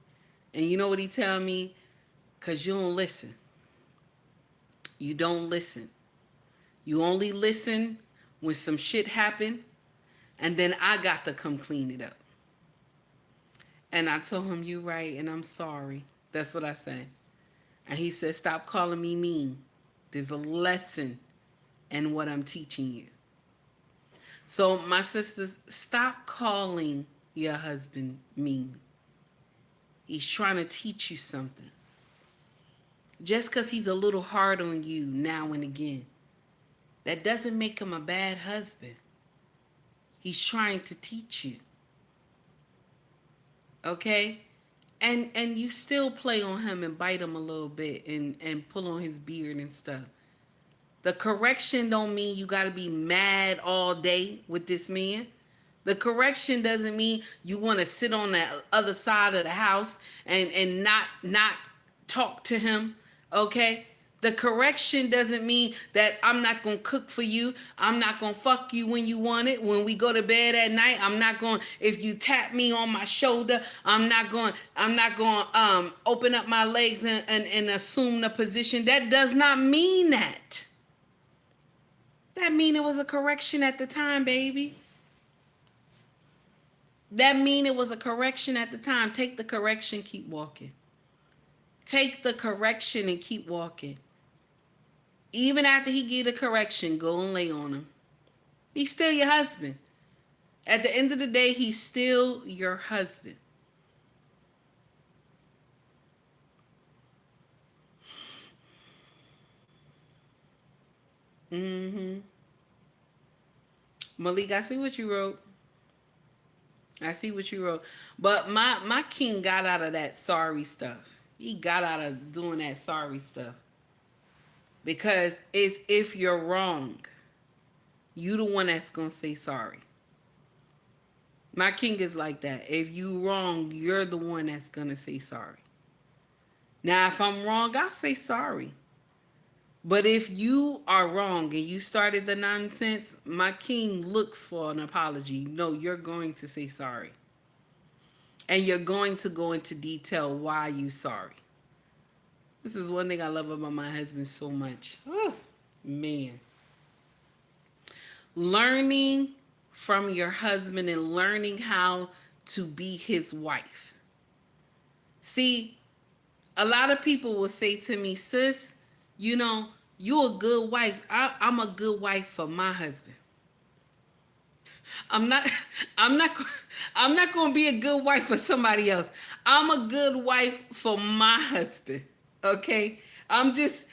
and you know what he tell me? Because you don't listen. You don't listen. You only listen when some shit happen, and then I got to come clean it up. And I told him, "You right, and I'm sorry." That's what I said. And he said, "Stop calling me mean. There's a lesson in what I'm teaching you." So my sisters, stop calling your husband mean. He's trying to teach you something. Just because he's a little hard on you now and again, that doesn't make him a bad husband. He's trying to teach you. Okay? And you still play on him and bite him a little bit and pull on his beard and stuff. The correction don't mean you got to be mad all day with this man. The correction doesn't mean you want to sit on the other side of the house and not talk to him. Okay? The correction doesn't mean that I'm not going to cook for you. I'm not going to fuck you when you want it. When we go to bed at night, I'm not going, if you tap me on my shoulder, I'm not going open up my legs and assume the position. That does not mean that. That mean it was a correction at the time, baby. That mean it was a correction at the time. Take the correction, keep walking. Take the correction and keep walking. Even after he give the correction, go and lay on him. He's still your husband. At the end of the day, he's still your husband. Mm-hmm. Malik, I see what you wrote. I see what you wrote. But my king got out of that sorry stuff. He got out of doing that sorry stuff. Because it's if you're wrong, you the one that's gonna say sorry. My king is like that. If you wrong, you're the one that's gonna say sorry. Now, if I'm wrong, I'll say sorry. But if you are wrong and you started the nonsense, my king looks for an apology. No, you're going to say sorry. And you're going to go into detail why you sorry. This is one thing I love about my husband so much. Oh, man. Learning from your husband and learning how to be his wife. See, a lot of people will say to me, sis, you know, you're a good wife. I'm a good wife for my husband. I'm not I'm not I'm not going to be a good wife for somebody else. I'm a good wife for my husband. Okay? I'm just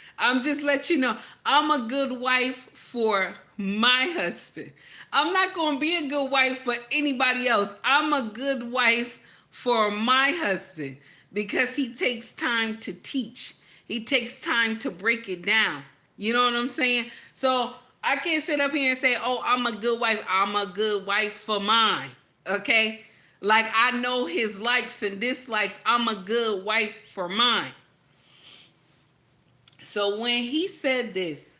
let you know I'm a good wife for my husband. I'm not going to be a good wife for anybody else. I'm a good wife for my husband because he takes time to teach. He takes time to break it down. You know what I'm saying? So I can't sit up here and say, oh, I'm a good wife. I'm a good wife for mine. Okay? Like I know his likes and dislikes. I'm a good wife for mine. So when he said this,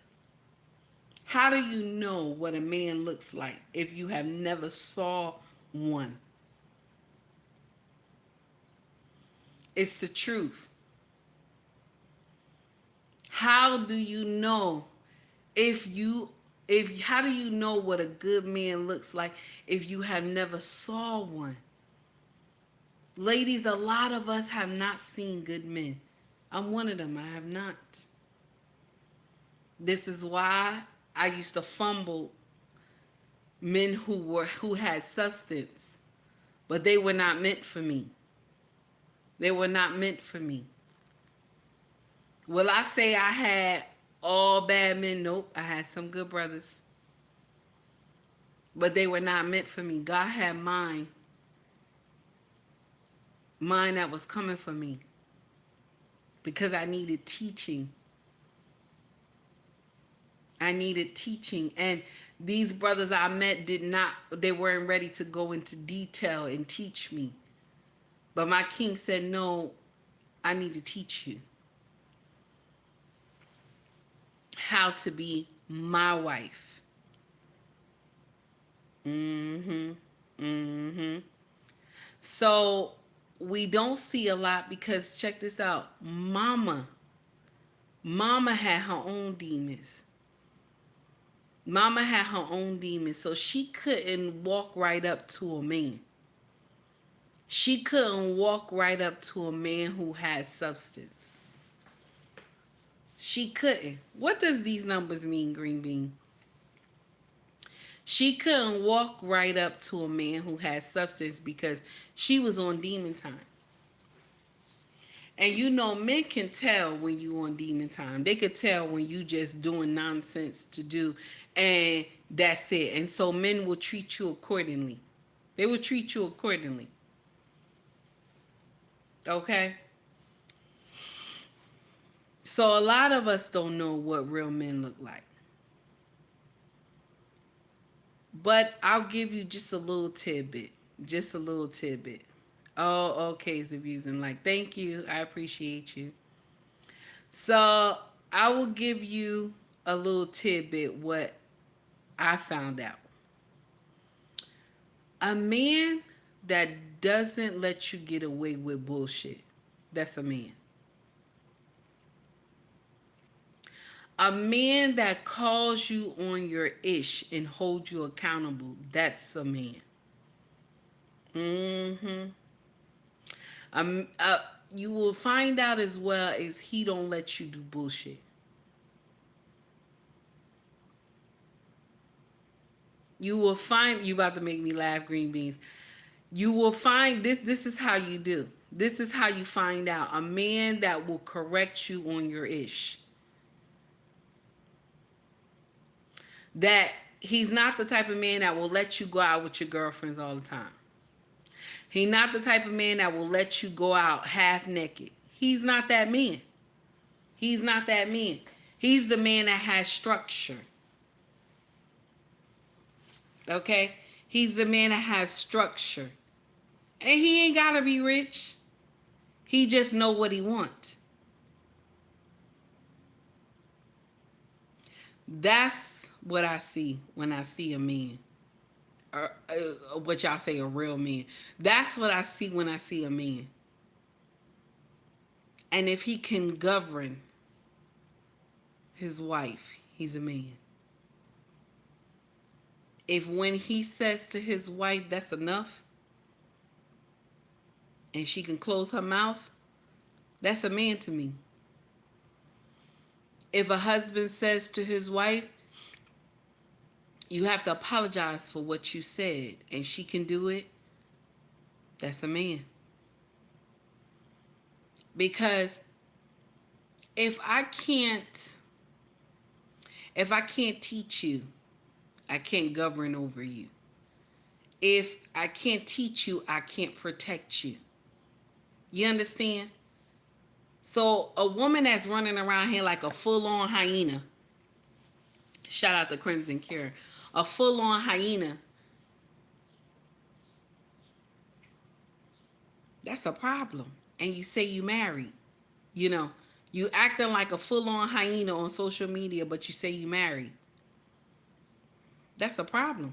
how do you know what a man looks like if you have never saw one? It's the truth. How do you know how do you know what a good man looks like if you have never saw one? Ladies, a lot of us have not seen good men. I'm one of them. I have not. This is why I used to fumble men who had substance, but they were not meant for me. They were not meant for me. Will I say I had all bad men? Nope. I had some good brothers. But they were not meant for me. God had mine that was coming for me because I needed teaching. I needed teaching. And these brothers I met they weren't ready to go into detail and teach me. But my king said, no, I need to teach you how to be my wife. So we don't see a lot because check this out. Mama had her own demons. Mama had her own demons, so she couldn't walk right up to a man. She couldn't walk right up to a man who had substance. She couldn't. What does these numbers mean, Green Bean? She couldn't walk right up to a man who had substance because she was on demon time. And you know, men can tell when you on demon time. They could tell when you just doing nonsense to do, and that's it. And so men will treat you accordingly. They will treat you accordingly. Okay? So a lot of us don't know what real men look like. But I'll give you just a little tidbit. Just a little tidbit. Oh, okay, is abusing. Like, thank you. I appreciate you. So I will give you a little tidbit what I found out. A man that doesn't let you get away with bullshit, that's a man. A man that calls you on your ish and holds you accountable, that's a man. You will find out as well as he don't let you do bullshit. You will find, you about to make me laugh, Green Beans. You will find this is how you do. This is how you find out. A man that will correct you on your ish. that he's not the type of man that will let you go out with your girlfriends all the time. He's not the type of man that will let you go out half naked. He's not that man. He's not that man. He's the man that has structure. Okay? He's the man that has structure. And he ain't gotta be rich. He just know what he wants. That's what I see when I see a man. Or what y'all say, a real man. That's what I see when I see a man. And if he can govern his wife, he's a man. If when he says to his wife, that's enough, and she can close her mouth, that's a man to me. If a husband says to his wife, you have to apologize for what you said, and she can do it, that's a man. Because if I can't teach you, I can't govern over you. If I can't teach you, I can't protect you. You understand? So a woman that's running around here like a full-on hyena, shout out to Crimson Cure, a full-on hyena, that's a problem. And you say you married. You know, you acting like a full-on hyena on social media, but you say you married. That's a problem.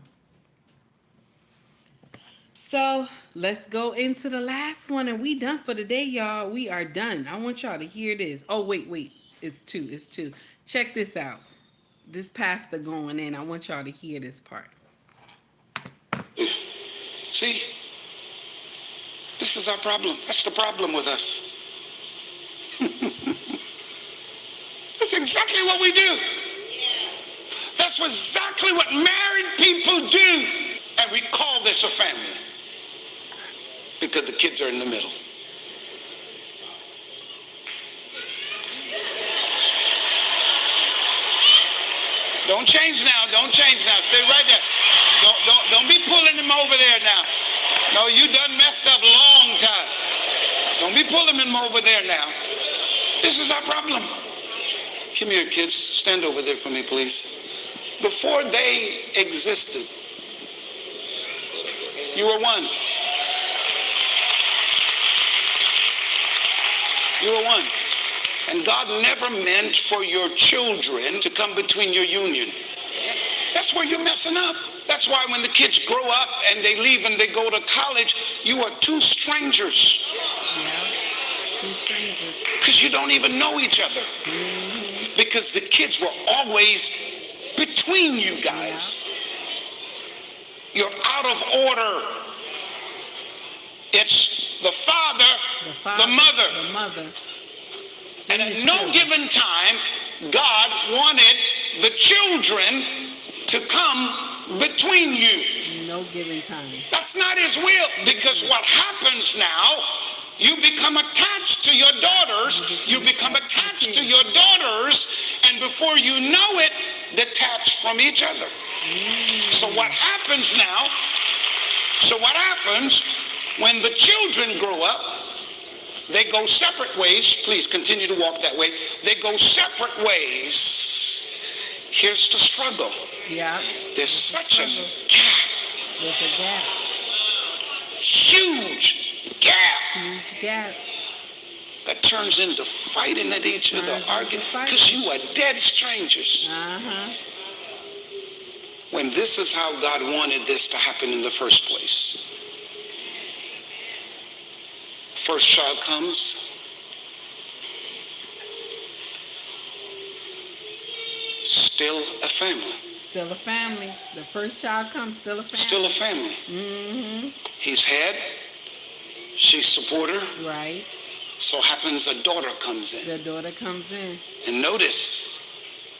So let's go into the last one, and we done for the day, y'all. We are done. I want y'all to hear this. Oh, wait. It's two. Check this out. This pastor going in. I want y'all to hear this part. See? This is our problem. That's the problem with us. That's exactly what we do. That's exactly what married people do. And we call this a family. Because the kids are in the middle. Don't change now. Stay right there. Don't be pulling him over there now. No, you done messed up long time. Don't be pulling him over there now. This is our problem. Come here, kids. Stand over there for me, please. Before they existed, you were one. You were one. And God never meant for your children to come between your union. That's where you're messing up. That's why when the kids grow up and they leave and they go to college, you are two strangers. Yeah, two strangers. Because you don't even know each other. Mm-hmm. Because the kids were always between you guys. Yeah. You're out of order. It's the father, the mother. And at no given time, God wanted the children to come between you. No given time. That's not his will, because what happens now, you become attached to your daughters, and before you know it, detached from each other. So what happens when the children grow up, they go separate ways. Please continue to walk that way. They go separate ways. Here's the struggle. Yeah. There's such a gap. There's a gap. Huge gap. Huge gap. That turns into fighting at each other, arguing, because you are dead strangers. Uh-huh. When this is how God wanted this to happen in the first place. First child comes. Still a family. Still a family. The first child comes, still a family. Still a family. Mm-hmm. He's head. She's supporter. Right. So happens a daughter comes in. The daughter comes in. And notice,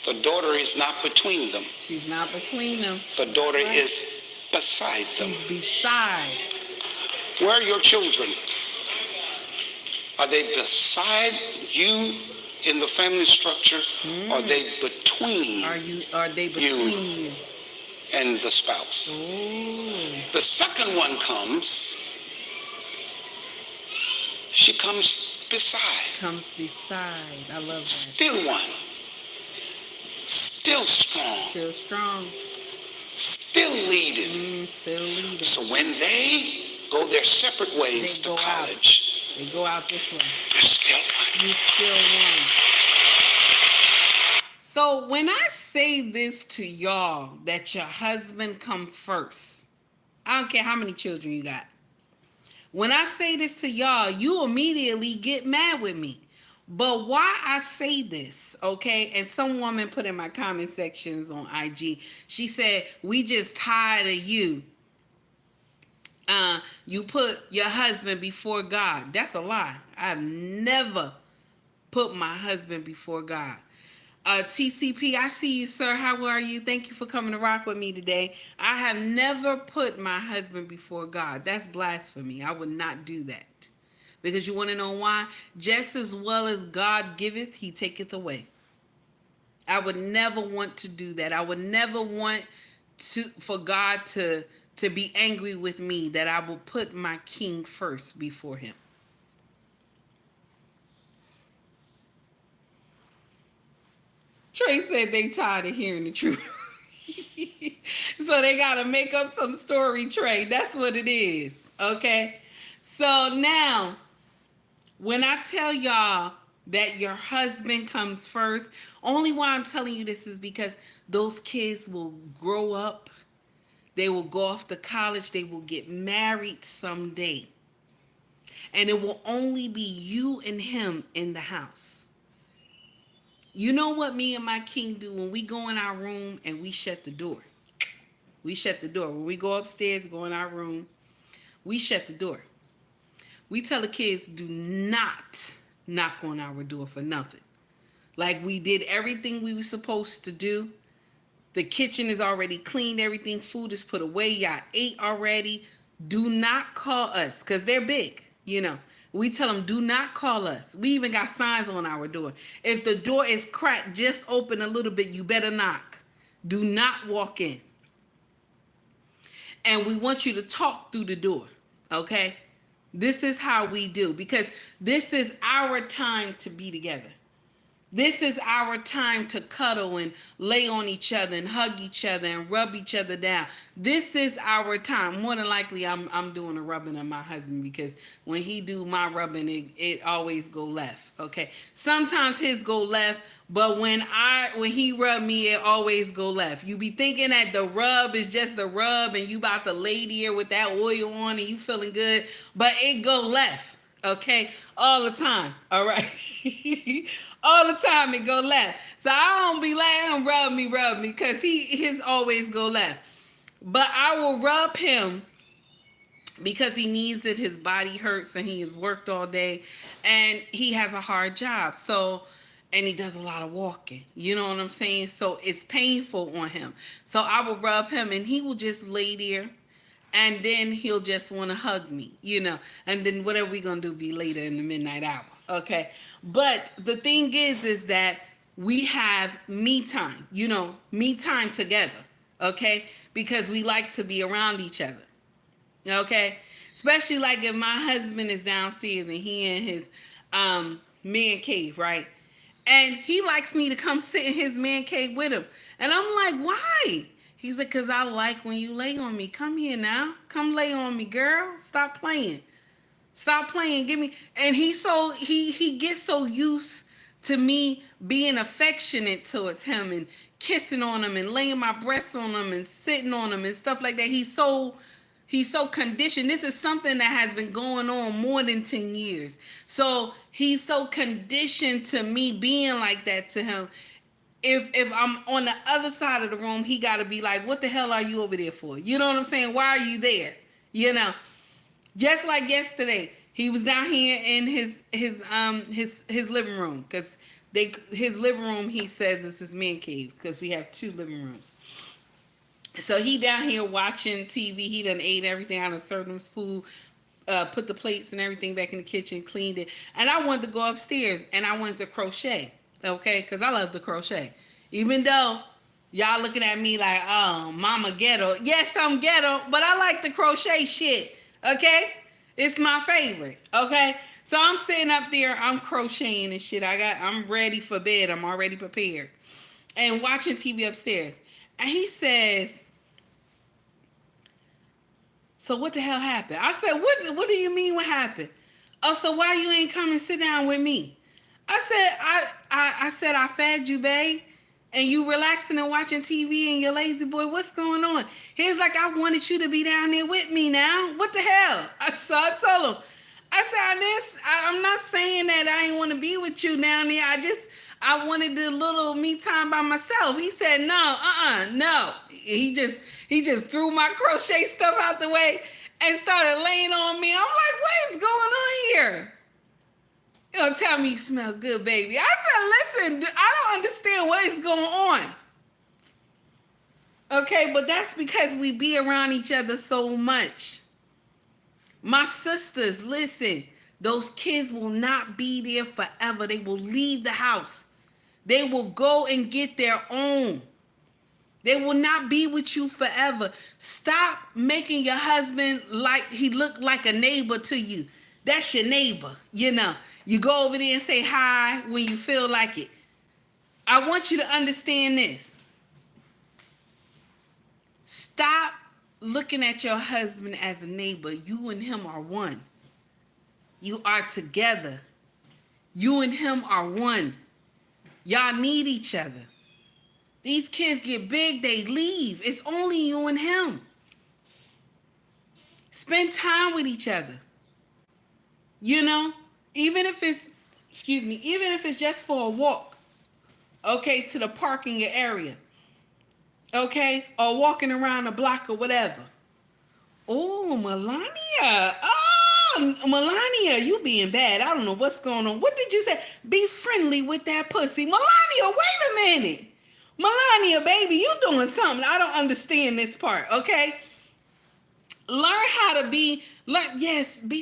the daughter is not between them. She's not between them. The daughter is beside them. She's beside. Where are your children? Are they beside you in the family structure? Are they between Are they between you? and the spouse? Ooh. The second one comes, she comes beside. Comes beside. I love that. Still one. Still strong. Still strong. Still leading. Still leading. So when they go their separate ways to college, they go out this way. you're still one. You still one. So when I say this to y'all, that your husband come first, I don't care how many children you got. When I say this to y'all, you immediately get mad with me. But why I say this, okay? And some woman put in my comment sections on IG, she said, we just tired of you. You put your husband before God. That's a lie. I've never put my husband before God. TCP, I see you, sir. How are you? Thank you for coming to rock with me today. I have never put my husband before God. That's blasphemy. I would not do that. Because you want to know why? Just as well as God giveth, he taketh away. I would never want to do that. I would never want for God to be angry with me, that I will put my king first before him. Trey said they tired of hearing the truth. So they got to make up some story, Trey. That's what it is. Okay? So now, when I tell y'all that your husband comes first, only why I'm telling you this is because those kids will grow up. They will go off to college. They will get married someday. And it will only be you and him in the house. You know what me and my king do when we go in our room and we shut the door? We shut the door. When we go upstairs, go in our room, we shut the door. We tell the kids, do not knock on our door for nothing. Like we did everything we were supposed to do. The kitchen is already cleaned. Everything, food is put away. Y'all ate already. Do not call us, because they're big, you know. We tell them, do not call us. We even got signs on our door. If the door is cracked, just open a little bit. You better knock. Do not walk in. And we want you to talk through the door, okay? This is how we do, because this is our time to be together. This is our time to cuddle and lay on each other and hug each other and rub each other down. This is our time. More than likely, I'm doing a rubbing of my husband, because when he do my rubbing, it always go left. Okay. Sometimes his go left, but when he rub me, it always go left. You be thinking that the rub is just the rub and you about to lay there with that oil on and you feeling good, but it go left. Okay, all the time. All right. All the time it go left. So I don't be letting him rub me, because his always go left. But I will rub him because he needs it. His body hurts and he has worked all day and he has a hard job. So, and he does a lot of walking. You know what I'm saying? So it's painful on him. So I will rub him and he will just lay there. And then he'll just want to hug me, you know. And then whatever we're going to do be later in the midnight hour, okay? But the thing is that we have me time, you know, me time together, okay? Because we like to be around each other, okay? Especially like if my husband is downstairs and he in his man cave, right? And he likes me to come sit in his man cave with him. And I'm like, why? He's like, because I like when you lay on me. Come here now. Come lay on me, girl. Stop playing. Stop playing. Give me. And he gets so used to me being affectionate towards him and kissing on him and laying my breasts on him and sitting on him and stuff like that. He's so conditioned. This is something that has been going on more than 10 years. So he's so conditioned to me being like that to him. If I'm on the other side of the room, he got to be like, what the hell are you over there for? You know what I'm saying? Why are you there? You know, just like yesterday, he was down here in his living room, because his living room, he says, is his man cave, because we have 2 living rooms. So he down here watching TV. He done ate everything. I done served him his food. put the plates and everything back in the kitchen, cleaned it, and I wanted to go upstairs and I wanted to crochet, okay, because I love to crochet. Even though y'all looking at me like, oh, mama ghetto. Yes, I'm ghetto, but I like to crochet shit, okay? It's my favorite, okay? So I'm sitting up there, I'm crocheting and shit. I'm ready for bed. I'm already prepared. And watching TV upstairs. And he says, so what the hell happened? I said, what do you mean what happened? Oh, so why you ain't come and sit down with me? I said, I fed you, babe. And you relaxing and watching TV and you're lazy boy. What's going on? He's like, I wanted you to be down there with me now. What the hell? I told him. I said, I'm not saying that I ain't want to be with you down there. I wanted the little me time by myself. He said, no. He just threw my crochet stuff out the way and started laying on me. I'm like, what is going on here? You gonna tell me you smell good, baby. I said, listen, I don't understand what is going on. Okay, but that's because we be around each other so much. My sisters, listen, those kids will not be there forever. They will leave the house. They will go and get their own. They will not be with you forever. Stop making your husband like he look like a neighbor to you. That's your neighbor, you know. You go over there and say hi when you feel like it. I want you to understand this. Stop looking at your husband as a neighbor. You and him are one. You are together. You and him are one. Y'all need each other. These kids get big, they leave. It's only you and him. Spend time with each other. You know, even if it's just for a walk, okay, to the park in your area, okay, or walking around the block or whatever. Oh, Melania. Oh, Melania, you being bad. I don't know what's going on. What did you say? Be friendly with that pussy. Melania, wait a minute. Melania, baby, you doing something. I don't understand this part, okay? Learn how to be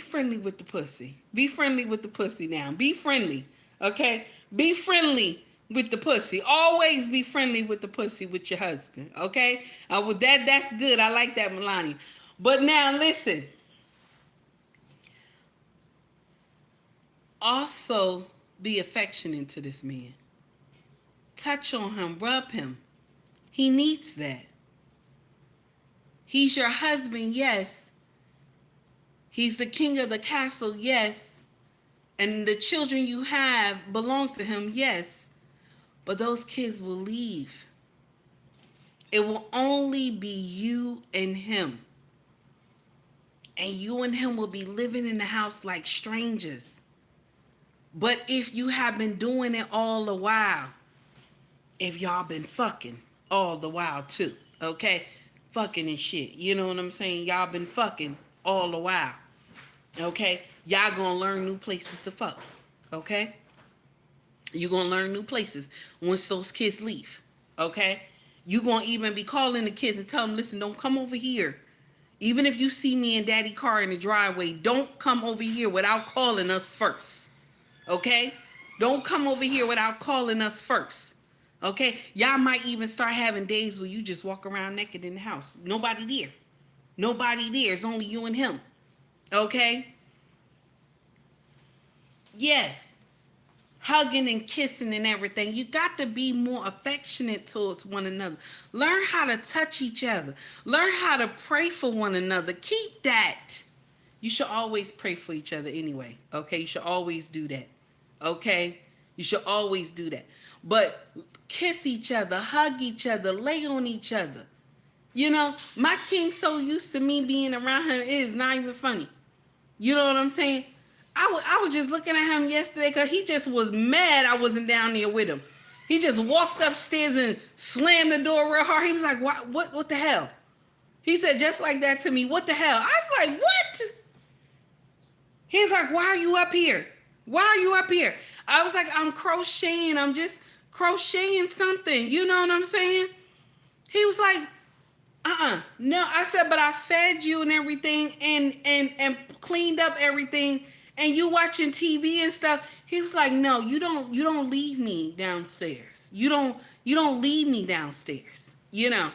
friendly with the pussy. Be friendly with the pussy now. Be friendly, okay? Be friendly with the pussy. Always be friendly with the pussy with your husband, okay? With that's good. I like that, Melania. But now listen. Also be affectionate to this man. Touch on him, rub him. He needs that. He's your husband, yes. He's the king of the castle, yes. And the children you have belong to him, yes. But those kids will leave. It will only be you and him. And you and him will be living in the house like strangers. But if you have been doing it all the while, if y'all been fucking all the while too, okay? Fucking and shit, you know what I'm saying? Y'all been fucking all the while, okay? Y'all gonna learn new places to fuck, okay? You're gonna learn new places once those kids leave, okay? You gonna even be calling the kids and tell them, listen, don't come over here. Even if you see me and daddy car in the driveway, don't come over here without calling us first, okay? Don't come over here without calling us first. Okay, y'all might even start having days where you just walk around naked in the house. Nobody there. Nobody there. It's only you and him. Okay? Yes. Hugging and kissing and everything. You got to be more affectionate towards one another. Learn how to touch each other. Learn how to pray for one another. Keep that. You should always pray for each other anyway. Okay? You should always do that. Okay? You should always do that. But kiss each other, hug each other, lay on each other. You know, my king so used to me being around him, it is not even funny. You know what I'm saying? I was just looking at him yesterday because he just was mad I wasn't down there with him. He just walked upstairs and slammed the door real hard. He was like, what the hell? He said just like that to me, what the hell? I was like, what? He's like, why are you up here? Why are you up here? I was like, I'm crocheting. I'm just crocheting something. You know what I'm saying? He was like, No, I said, but I fed you and everything and cleaned up everything and you watching TV and stuff. He was like, no, you don't leave me downstairs. You don't leave me downstairs, you know.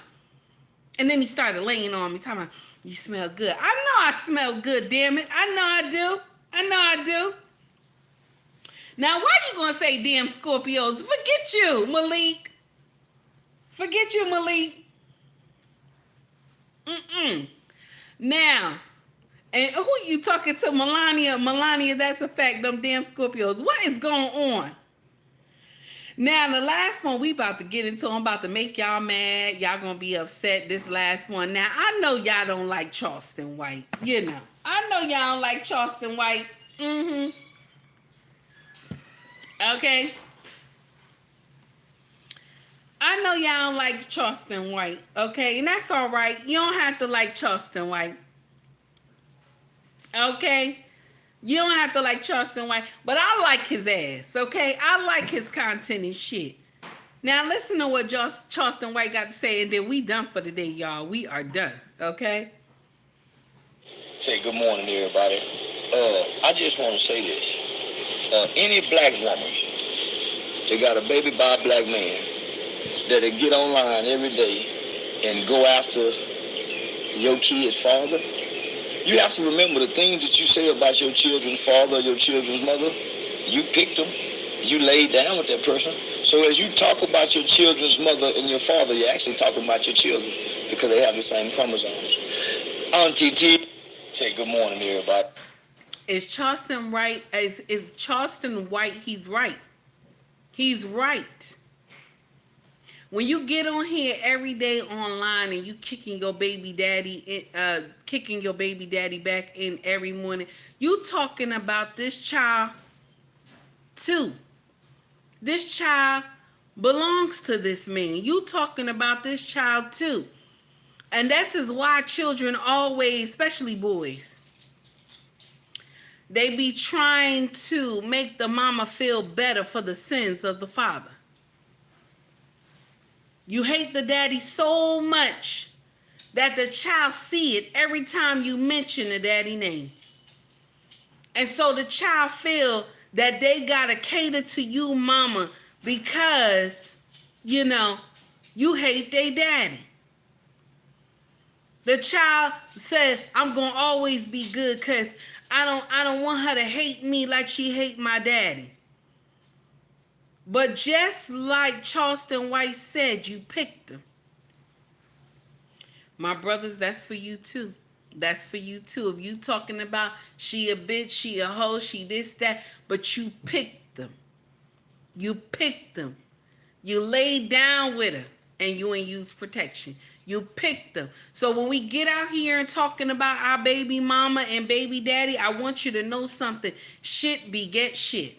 And then he started laying on me, talking about, you smell good. I know I smell good, damn it. I know I do. I know I do. Now, why you gonna say damn Scorpios? Forget you, Malik. Forget you, Malik. Now, and who you talking to? Melania? Melania, that's a fact. Them damn Scorpios. What is going on? Now, the last one we about to get into, I'm about to make y'all mad. Y'all gonna be upset this last one. Now, I know y'all don't like Charleston White. You know. I know y'all don't like Charleston White. Okay. I know y'all don't like Charleston White. Okay. And that's all right. You don't have to like Charleston White. Okay. You don't have to like Charleston White, but I like his ass, okay? I like his content and shit. Now listen to what Charleston White got to say, and then we done for the day, y'all. We are done, okay? Say good morning, everybody. I just want to say this. Any black woman that got a baby by a black man that'll get online every day and go after your kid's father, you have to remember the things that you say about your children's father, your children's mother. You picked them. You laid down with that person. So as you talk about your children's mother and your father, you're actually talking about your children because they have the same chromosomes. Auntie T, say good morning, everybody. Is Charleston right? Is Charleston White? He's right. He's right. When you get on here every day online and you kicking your baby daddy back in every morning, you talking about this child too. This child belongs to this man. You talking about this child too. And this is why children always, especially boys, they be trying to make the mama feel better for the sins of the father. You hate the daddy so much that the child see it every time you mention the daddy name. And so the child feel that they gotta cater to you, mama, because, you know, you hate their daddy. The child said, I'm gonna always be good because I don't want her to hate me like she hate my daddy. But just like Charleston White said, you picked him. My brothers, that's for you too. That's for you too. If you talking about she a bitch, she a hoe, she this, that, but you picked them. You picked them. You laid down with her and you ain't used protection. You picked them. So when we get out here and talking about our baby mama and baby daddy, I want you to know something. Shit beget shit.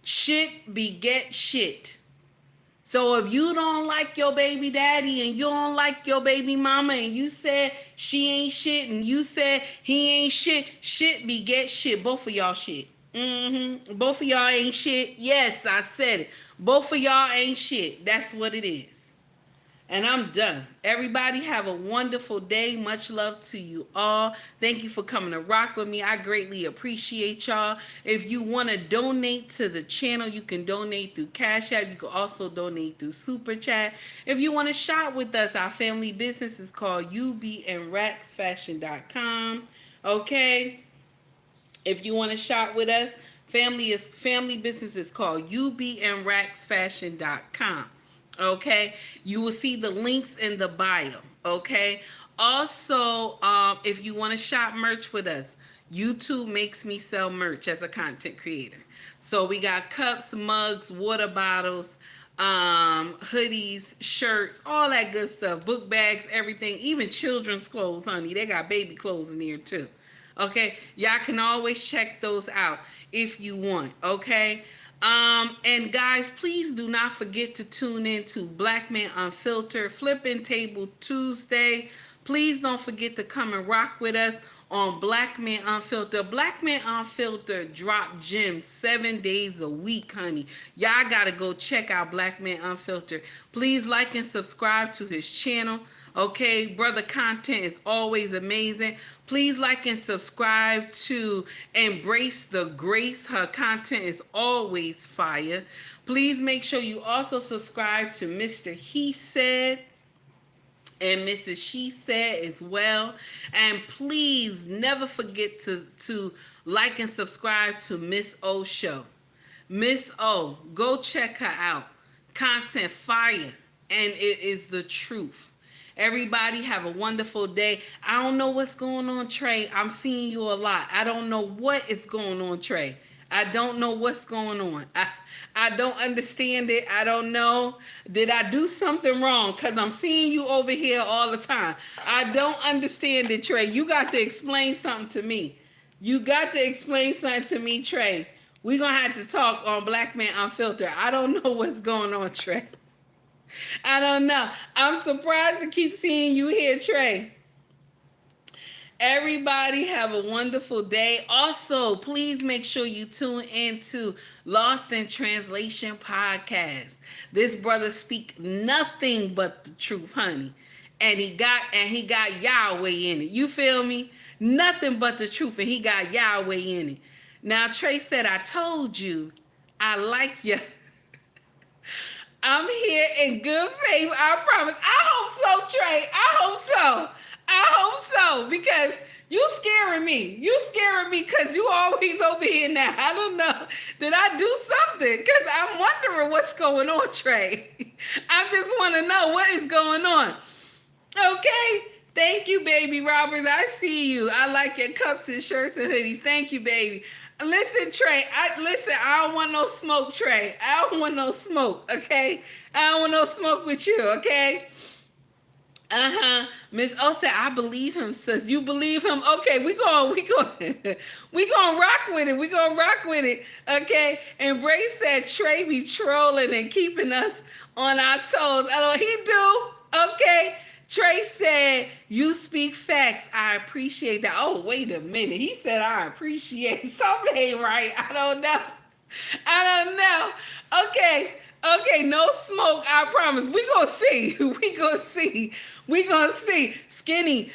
Shit beget shit. So if you don't like your baby daddy and you don't like your baby mama and you said she ain't shit and you said he ain't shit, shit beget shit. Both of y'all shit. Both of y'all ain't shit. Yes, I said it. Both of y'all ain't shit. That's what it is. And I'm done. Everybody have a wonderful day. Much love to you all. Thank you for coming to rock with me. I greatly appreciate y'all. If you want to donate to the channel, you can donate through Cash App. You can also donate through Super Chat. If you want to shop with us, our family business is called ubnracksfashion.com. Okay? If you want to shop with us, family business is called ubnracksfashion.com. Okay, you will see the links in the bio. Okay, also if you want to shop merch with us, YouTube makes me sell merch as a content creator. So we got cups, mugs, water bottles, hoodies, shirts, all that good stuff, book bags, everything, even children's clothes, honey. They got baby clothes in here too. Okay, y'all can always check those out if you want. Okay. And guys, please do not forget to tune in to Black Men Unfiltered, Flipping Table Tuesday. Please don't forget to come and rock with us on Black Men Unfiltered. Black Men Unfiltered drop gems 7 days a week, honey. Y'all gotta go check out Black Men Unfiltered. Please like and subscribe to his channel. Okay, brother, content is always amazing. Please like and subscribe to Embrace the Grace. Her content is always fire. Please make sure you also subscribe to Mr. He Said and Mrs. She Said as well. And please never forget to like and subscribe to Miss O Show. Miss O, go check her out. Content fire, and it is the truth. Everybody have a wonderful day. I don't know what's going on, Trey. I'm seeing you a lot. I don't know what is going on, Trey. I don't know what's going on. I don't understand it. I don't know. Did I do something wrong? Because I'm seeing you over here all the time. I don't understand it, Trey. You got to explain something to me. You got to explain something to me, Trey. We're going to have to talk on Black Man Unfiltered. I don't know what's going on, Trey. I don't know. I'm surprised to keep seeing you here, Trey. Everybody have a wonderful day. Also, please make sure you tune into Lost in Translation podcast. This brother speak nothing but the truth, honey. And he got Yahweh in it. You feel me? Nothing but the truth, and he got Yahweh in it. Now, Trey said, I told you, I like you. I'm here in good faith, I promise. I hope so, Trey. I hope so. I hope so, because you scaring me. You scaring me because you always over here now. I don't know. Did I do something? Because I'm wondering what's going on, Trey. I just want to know what is going on. Okay? Thank you, baby Roberts. I see you. I like your cups and shirts and hoodies. Thank you, baby. Listen, Trey. I don't want no smoke, Trey. I don't want no smoke, okay? I don't want no smoke with you, okay? Miss O said, I believe him, sis. You believe him? Okay, we gonna rock with it. We gonna rock with it, okay? Embrace said Trey be trolling and keeping us on our toes. Oh, he do, okay? Trey said, you speak facts. I appreciate that. Oh, wait a minute. He said, I appreciate something ain't right. I don't know. Okay, no smoke. I promise. We gonna see. We gonna see. Skinny,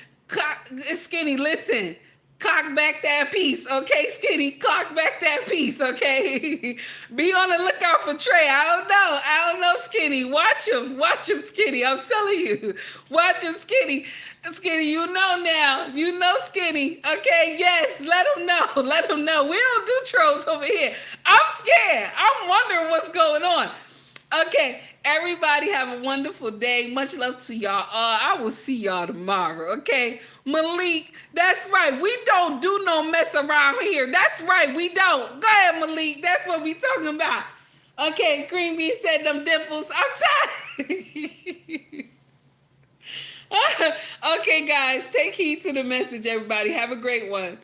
listen. Clock back that piece, okay, Skinny? Clock back that piece, okay? Be on the lookout for Trey. I don't know, Skinny. Watch him, Skinny. I'm telling you. Watch him, Skinny. Skinny, you know now. You know, Skinny, okay? Yes, let him know. We don't do trolls over here. I'm scared. I'm wondering what's going on. Okay, everybody have a wonderful day. Much love to y'all. I will see y'all tomorrow, okay? Malik, that's right. We don't do no mess around here. That's right, we don't. Go ahead, Malik. That's what we talking about. Okay, Green Bean said them dimples. I'm tired. Okay, guys, take heed to the message, everybody. Have a great one.